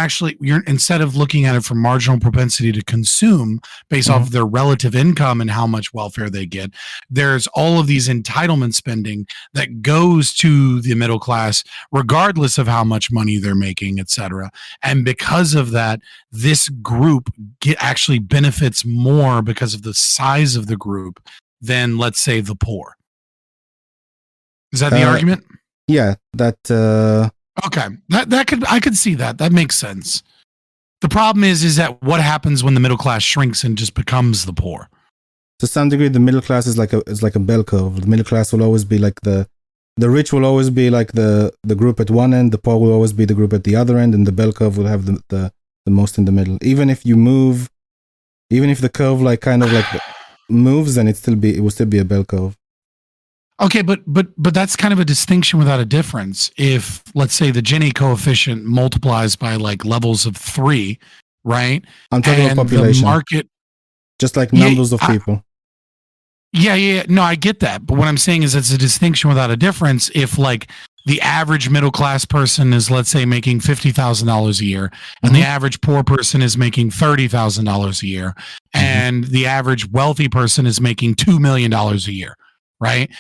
instead of looking at it from marginal propensity to consume based off Mhm. of their relative income and how much welfare they get, there's all of these entitlement spending that goes to the middle class regardless of how much money they're making, etc. And because of that, this group actually benefits more because of the size of the group than, let's say, the poor. Is that the argument? Yeah, that Okay, I could see that. That makes sense. The problem is that what happens when the middle class shrinks and just becomes the poor? to some degree the middle class is like a bell curve. The middle class will always be like the rich will always be like the group at one end, the poor will always be the group at the other end, and the bell curve will have the most in the middle. Even if the curve like kind of like moves, then it will still be a bell curve. Okay, but that's kind of a distinction without a difference. If, let's say, the Gini coefficient multiplies by like levels of 3, right? I'm talking And about population, the market, just like numbers of people. Yeah. No, I get that. But what I'm saying is it's a distinction without a difference. If like the average middle class person is, let's say, making $50,000 a year, and the average poor person is making $30,000 a year, and the average wealthy person is making $2 million a year, right?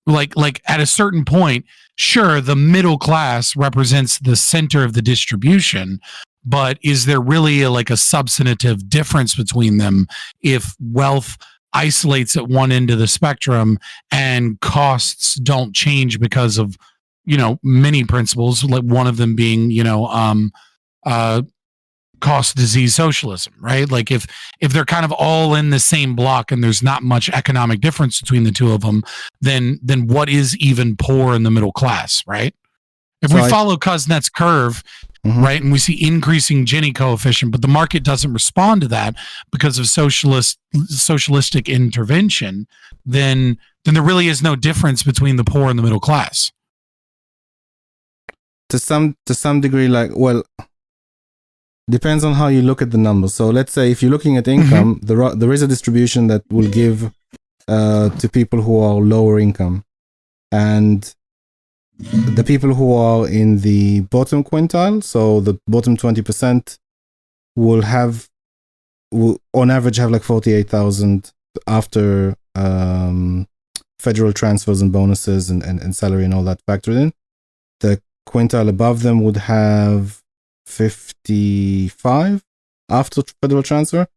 Like at a certain point, sure, the middle class represents the center of the distribution, but is there really a substantive difference between them if wealth isolates at one end of the spectrum and costs don't change because of many principles, like one of them being cost disease socialism, right? Like if they're kind of all in the same block and there's not much economic difference between the two of them, then what is even poor in the middle class, right? If we follow Kuznets' curve, right, and we see increasing Gini coefficient, but the market doesn't respond to that because of socialistic intervention, then there really is no difference between the poor and the middle class. To some degree, like, well, depends on how you look at the numbers. So let's say if you're looking at income, there is a distribution that will give to people who are lower income, and the people who are in the bottom quintile, so the bottom 20%, will on average have like 48,000 after federal transfers and bonuses and salary and all that factored in. The quintile above them would have 55 after federal transfer,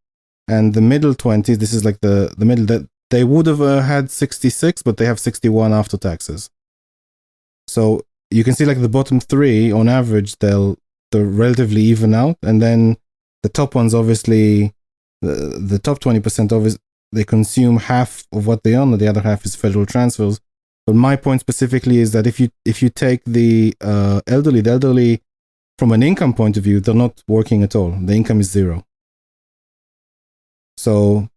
and the middle 20s, this is like the middle, that they would have had 66, but they have 61 after taxes. So you can see like the bottom 3 on average, they're relatively even out, and then the top ones, obviously the top 20%, obviously they consume half of what they earn, and the other half is federal transfers. But my point specifically is that if you take the elderly from an income point of view, they're not working at all. The income is 0. So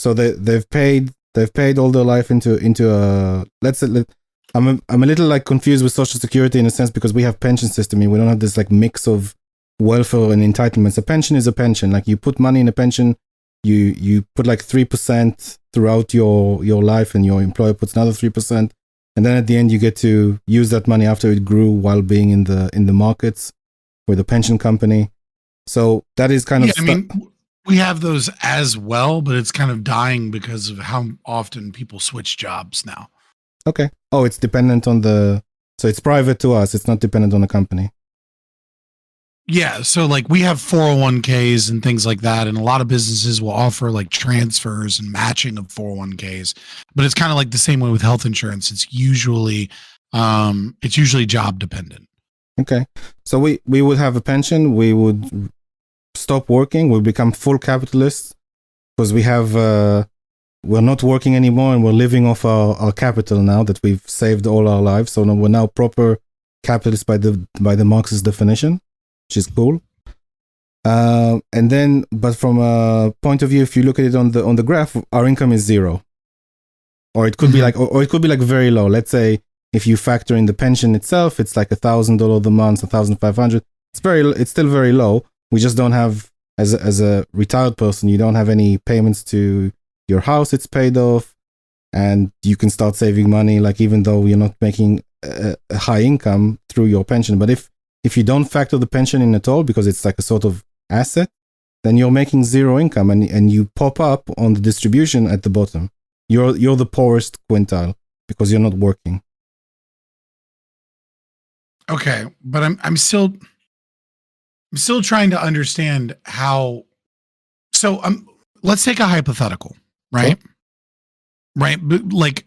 they've paid all their life into a, let's say, I'm a little like confused with Social Security in a sense, because we have pension system here. We don't have this like mix of welfare and entitlements. A pension is a pension. Like you put money in a pension, you put like 3% throughout your life, and your employer puts another 3%, and then at the end you get to use that money after it grew while being in the markets with a pension company. So that is kind of we have those as well, but it's kind of dying because of how often people switch jobs now. Okay. Oh, it's dependent on so it's private to us. It's not dependent on the company. Yeah. So like we have 401ks and things like that. And a lot of businesses will offer like transfers and matching of 401ks, but it's kind of like the same way with health insurance. It's usually job dependent. Okay. So we would have a pension. We would stop working. We'll become full capitalists because we have we're not working anymore and we're living off our capital now that we've saved all our lives. So we're now proper capitalists by the Marxist definition, which is cool. And then, but from a point of view, if you look at it on the graph, our income is zero, or it could be like, or it could be like very low. Let's say if you factor in the pension itself, it's like $1,000 a month, 1,500. It's still very low. We just don't have, as a retired person, you don't have any payments to your house. It's paid off, and you can start saving money. Like even though you're not making a high income through your pension, but if you don't factor the pension in at all because it's like a sort of asset, then you're making zero income, and you pop up on the distribution at the bottom. You're the poorest quintile because you're not working. Okay, but I'm still trying to understand how. So let's take a hypothetical, right? Sure. Right, but like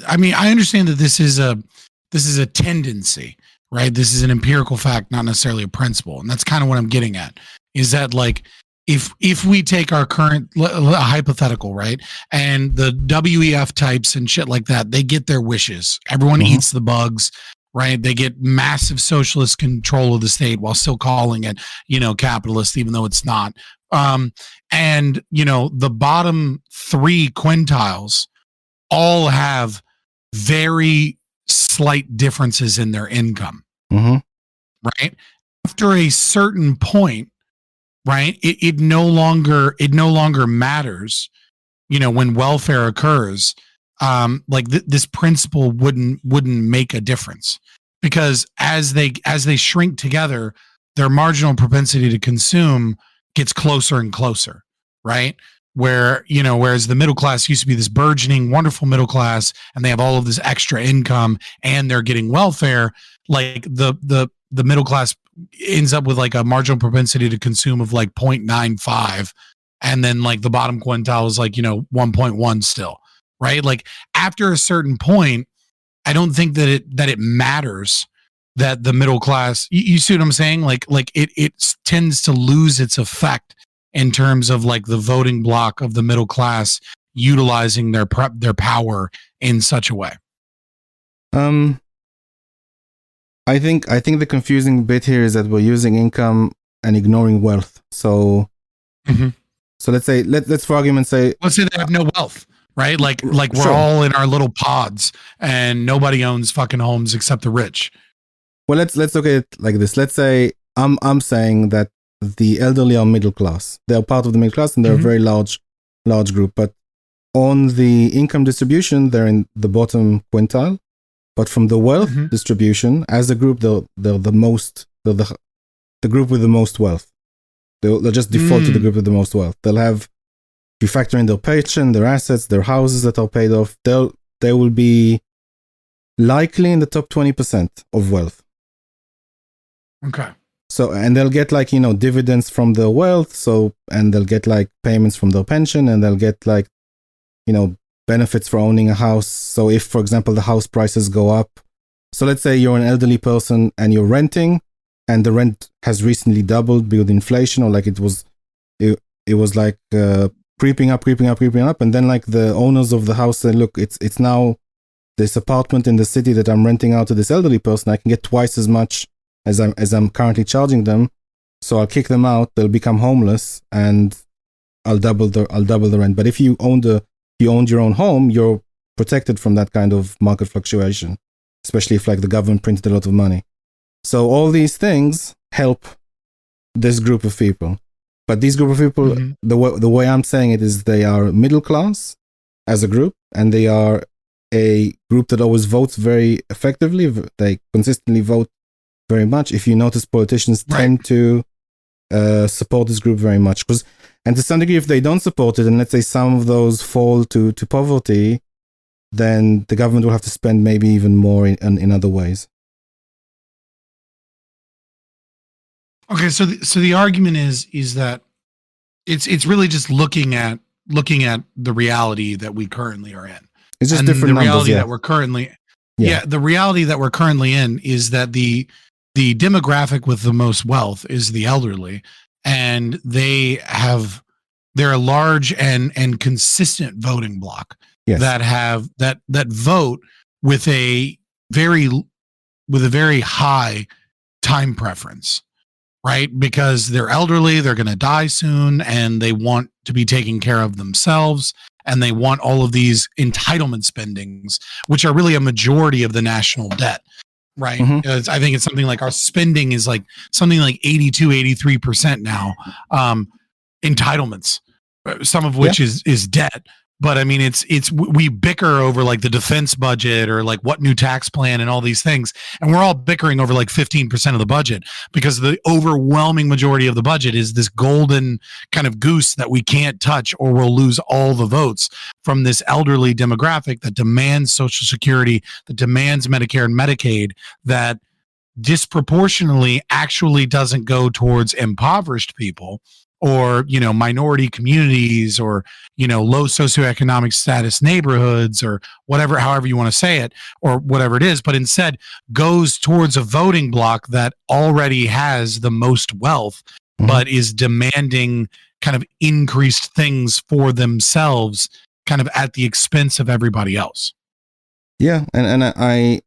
I mean, I understand that this is a tendency, right? This is an empirical fact, not necessarily a principle, and that's kind of what I'm getting at. Is that like if we take our current hypothetical, right, and the WEF types and shit like that, they get their wishes. Everyone eats the bugs, right? They get massive socialist control of the state while still calling it, capitalist, even though it's not. And the bottom 3 quintiles all have very slight differences in their income, right? After a certain point, right, it no longer matters, when welfare occurs. This principle wouldn't make a difference, because as they shrink together, their marginal propensity to consume gets closer and closer, right? Whereas the middle class used to be this burgeoning, wonderful middle class, and they have all of this extra income and they're getting welfare. Like the middle class ends up with like a marginal propensity to consume of like 0.95, and then like the bottom quintile is like 1.1 still, right? Like after a certain point, I don't think that it matters that the middle class, you see what I'm saying? Like it tends to lose its effect in terms of like the voting block of the middle class utilizing their power in such a way. I think the confusing bit here is that we're using income and ignoring wealth. So, so let's say let's for argument's sake, let's say they have no wealth, right? Like we're Sure. all in our little pods and nobody owns fucking homes except the rich. Well, let's look at it like this. Let's say I'm saying that the elderly are middle class. They're part of the middle class and they're a very large group. But on the income distribution, they're in the bottom quintile. But from the wealth distribution, as a group, they're the group with the most wealth. They'll just default to the group with the most wealth. They'll have, if you factor in their pension, their assets, their houses that are paid off, they will be likely in the top 20% of wealth. Okay. So, and they'll get like, dividends from their wealth. So, and they'll get like payments from their pension, and they'll get like, benefits for owning a house. So if, for example, the house prices go up, so let's say you're an elderly person and you're renting, and the rent has recently doubled because of inflation, or like it was like creeping up, and then like the owners of the house said, look, it's now this apartment in the city that I'm renting out to this elderly person, I can get twice as much as I'm currently charging them, so I'll kick them out. They'll become homeless, and I'll double the rent. But if you owned your own home, you're protected from that kind of market fluctuation, especially if like the government printed a lot of money. So all these things help this group of people. But these group of people, the way I'm saying it is they are middle class as a group, and they are a group that always votes very effectively. They consistently vote very much. If you notice, politicians tend to support this group very much. And to some degree, if they don't support it, and let's say some of those fall to poverty, then the government will have to spend maybe even more in other ways. Okay, so the argument is that it's really just looking at the reality that we currently are in. It's just and different the numbers, reality that we're currently the reality that we're currently in is that the demographic with the most wealth is the elderly, and they have they're a large and consistent voting bloc Yes. that vote with a very high time preference, right? Because they're elderly, they're going to die soon, and they want to be taken care of themselves, and they want all of these entitlement spendings, which are really a majority of the national debt, right? Mhm. I think it's something like our spending is like something like 83% now, entitlements, some of which is debt. But I mean, we bicker over like the defense budget or like what new tax plan and all these things. And we're all bickering over like 15% of the budget because the overwhelming majority of the budget is this golden kind of goose that we can't touch or we'll lose all the votes from this elderly demographic that demands Social Security, that demands Medicare and Medicaid, that disproportionately actually doesn't go towards impoverished people or, you know, minority communities or, you know, low socioeconomic status neighborhoods or whatever, however you want to say it, or whatever it is, but instead goes towards a voting bloc that already has the most wealth, but is demanding kind of increased things for themselves, kind of at the expense of everybody else. Yeah, and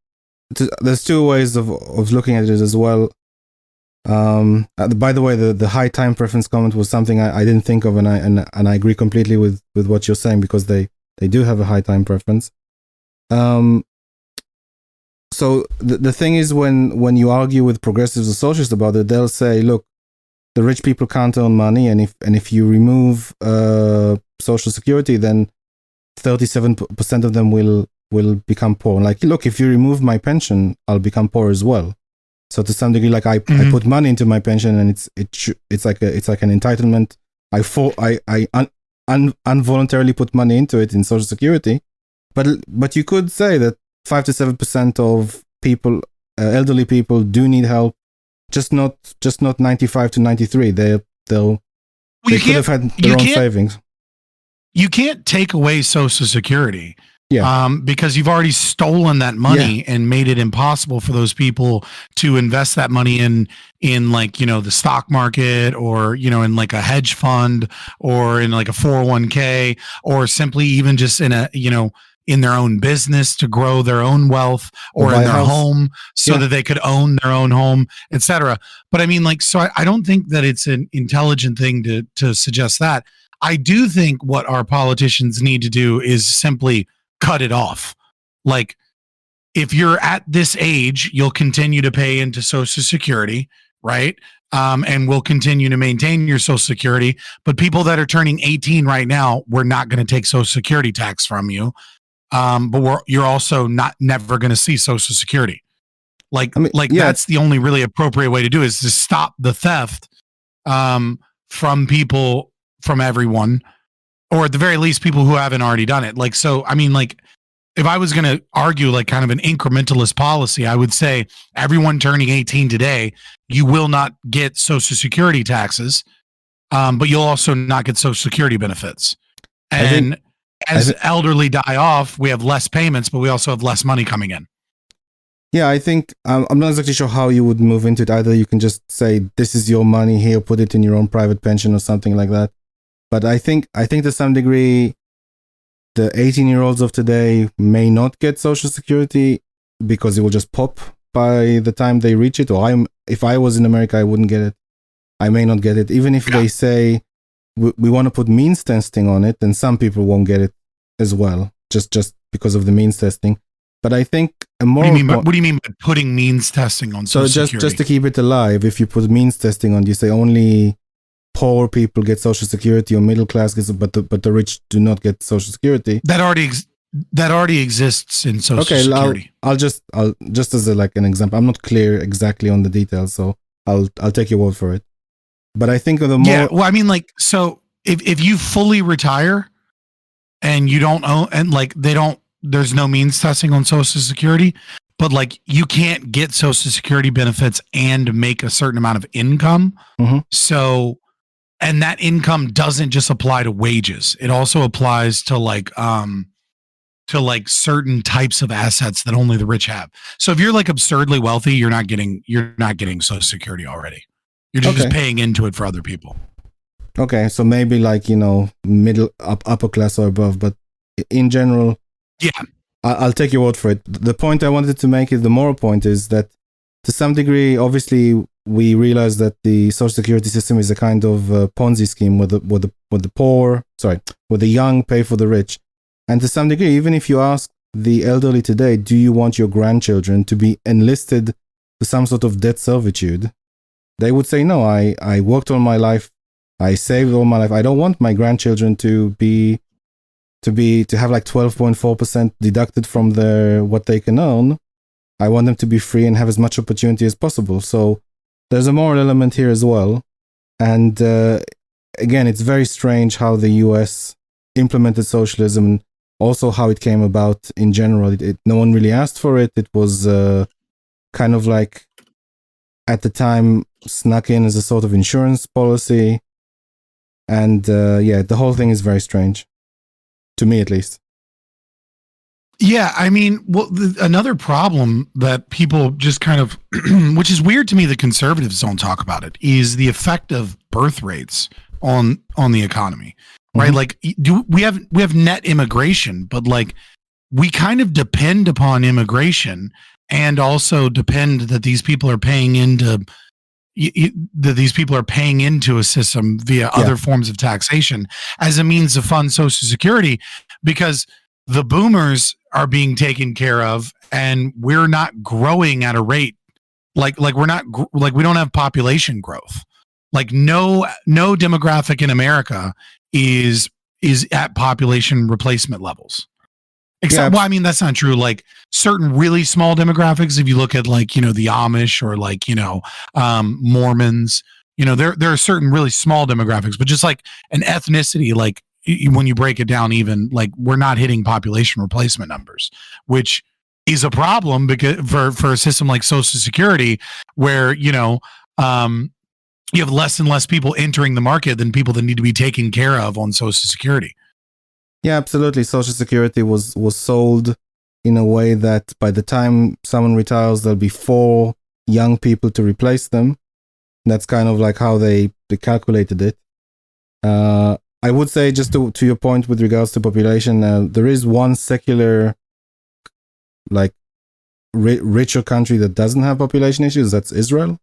there's two ways of looking at it as well. By the way, the high time preference comment was something I didn't think of, and I agree completely with what you're saying, because they do have a high time preference. So the thing is, when you argue with progressives or socialists about it, they'll say, look, the rich people can't earn money, and if you remove Social Security, then 37% of them will become poor. Like, look, if you remove my pension, I'll become poor as well. So to some degree, like I put money into my pension, and it's like an entitlement. I involuntarily put money into it in Social Security, but you could say that 5 to 7% of people, elderly people, do need help. Just not 95 to 93. They could have had their own savings. You can't take away Social Security. Yeah. Because you've already stolen that money and made it impossible for those people to invest that money in like, you know, the stock market, or, you know, in like a hedge fund, or in like a 401k, or simply even just in a, you know, in their own business to grow their own wealth, or in their home so that they could own their own home, etc. But I mean, like, so I don't think that it's an intelligent thing to suggest that. I do think what our politicians need to do is simply cut it off. Like, if you're at this age, you'll continue to pay into Social Security, right? And we'll continue to maintain your Social Security. But people that are turning 18 right now, we're not going to take Social Security tax from you. But you're also never going to see Social Security. Like, that's the only really appropriate way to do it, is to stop the theft from people, from everyone, or at the very least, people who haven't already done it. Like, so, I mean, like, if I was going to argue like kind of an incrementalist policy, I would say everyone turning 18 today, you will not get Social Security taxes, but you'll also not get Social Security benefits. And as elderly die off, we have less payments, but we also have less money coming in. Yeah, I think I'm not exactly sure how you would move into it. Either you can just say, this is your money here, put it in your own private pension or something like that. But I think to some degree, the 18-year-olds of today may not get Social Security because it will just pop by the time they reach it. Or if I was in America, I wouldn't get it. I may not get it. Even if they say we want to put means testing on it, then some people won't get it as well, just because of the means testing. But I think what do you mean by putting means testing on Social Security? So just to keep it alive, if you put means testing on, you say only poor people get Social Security, or middle class gets, but the rich do not get Social Security. That already exists in Social Security. I'll just as an example. I'm not clear exactly on the details, so I'll take your word for it. But I think well, I mean, like, so if you fully retire and you don't own, and like there's no means testing on Social Security, but like you can't get Social Security benefits and make a certain amount of income. So. And that income doesn't just apply to wages. It also applies to certain types of assets that only the rich have. So if you're like absurdly wealthy, you're not getting Social Security already. You're just paying into it for other people. Okay, so maybe like, upper class or above, but in general, Yeah. I'll take your word for it. The point I wanted to make is the moral point is that to some degree, obviously, we realize that the social security system is a kind of Ponzi scheme where the young pay for the rich. And to some degree, even if you ask the elderly today, do you want your grandchildren to be enlisted to some sort of debt servitude? They would say, no, I worked all my life. I saved all my life. I don't want my grandchildren to have like 12.4% deducted from what they can earn. I want them to be free and have as much opportunity as possible. So there's a moral element here as well. And again, it's very strange how the US implemented socialism and also how it came about in general. No one really asked for it. It was kind of like, at the time, snuck in as a sort of insurance policy. And the whole thing is very strange. To me, at least. Yeah, I mean, another problem that people just kind of, which is weird to me, the conservatives don't talk about it, is the effect of birth rates on the economy, right? Mm-hmm. Like, we have net immigration, but like, we kind of depend upon immigration, and also depend that these people are paying into a system via other forms of taxation as a means to fund Social Security, because the boomers are being taken care of and we're not growing at a rate like we don't have population growth. Like no demographic in America is at population replacement levels. Except, well, I mean, that's not true. Like certain really small demographics, if you look at like, the Amish or like, Mormons, there are certain really small demographics, but just like an ethnicity, like when you break it down, even like we're not hitting population replacement numbers, which is a problem because for a system like Social Security, where, you have less and less people entering the market than people that need to be taken care of on Social Security. Yeah, absolutely. Social Security was sold in a way that by the time someone retires, there'll be 4 young people to replace them. That's kind of like how they calculated it. I would say, just to your point with regards to population, there is one secular, like richer country that doesn't have population issues. That's Israel.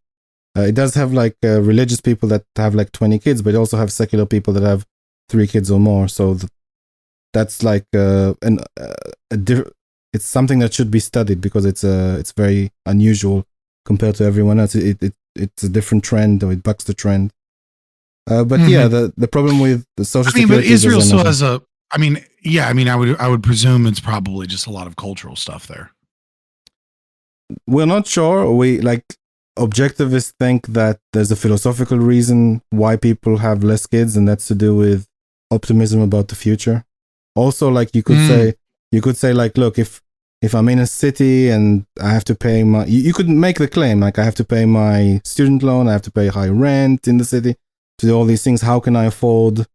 It does have like religious people that have like 20 kids, but it also have secular people that have 3 kids or more. So that's like it's something that should be studied because it's very unusual compared to everyone else. It's a different trend, or it bucks the trend. But yeah, the problem with the Social Security. But Israel still has a. I would presume it's probably just a lot of cultural stuff there. We're not sure. Objectivists think that there's a philosophical reason why people have less kids, and that's to do with optimism about the future. Also, like you could say like, look, if I'm in a city and I have to pay you could make the claim like I have to pay my student loan, I have to pay high rent in the city, to do all these things. How can I afford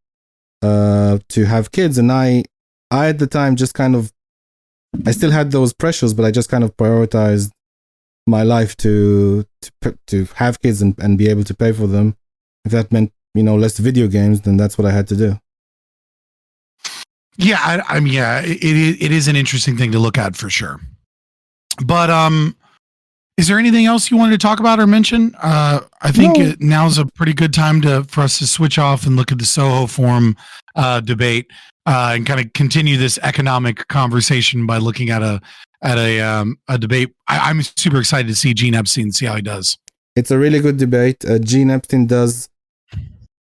to have kids? And I at the time just kind of, I still had those pressures, but I just kind of prioritized my life to have kids and be able to pay for them. If that meant, less video games, then that's what I had to do. Yeah, it is an interesting thing to look at for sure. But is there anything else you wanted to talk about or mention? I think now's a pretty good time for us to switch off and look at the Soho Forum debate and kind of continue this economic conversation by looking at a debate. I'm super excited to see Gene Epstein, see how he does. It's a really good debate. Gene Epstein does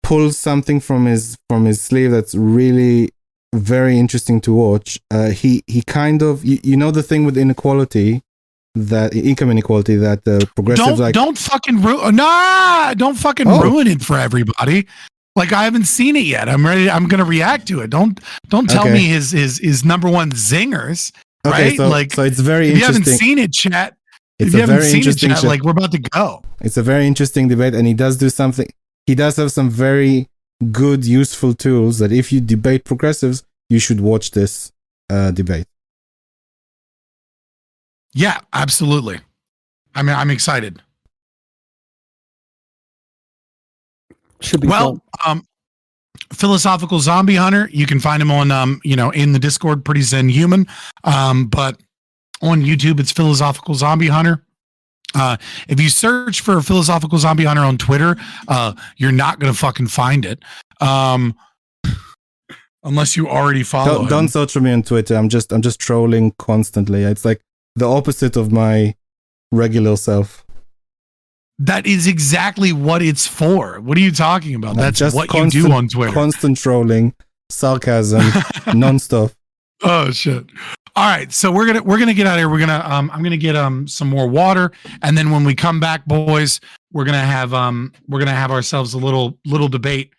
pull something from his sleeve that's really very interesting to watch. He kind of, the thing with inequality, that income inequality, that progressives don't fucking ruin it for everybody. Like, I haven't seen it yet. I'm ready. I'm gonna react to it. Don't tell me his number one zingers. Okay, right? So it's very interesting. If you haven't seen it, chat. It's a very interesting chat. Like, we're about to go. It's a very interesting debate, and he does do something. He does have some very good, useful tools that if you debate progressives, you should watch this debate. Yeah, absolutely. I mean, I'm excited. Should be fun. Philosophical Zombie Hunter. You can find him on in the Discord, Pretty Zen Human. But on YouTube, it's Philosophical Zombie Hunter. If you search for Philosophical Zombie Hunter on Twitter, you're not gonna fucking find it. Unless you already follow Don't search for me on Twitter. I'm just trolling constantly. It's like the opposite of my regular self. That is exactly what it's for. What are you talking about? That's just what you do on Twitter. Constant trolling, sarcasm, non-stop. Oh shit. All right, so we're gonna get out of here. We're gonna I'm gonna get some more water, and then when we come back, boys, we're gonna have ourselves a little debate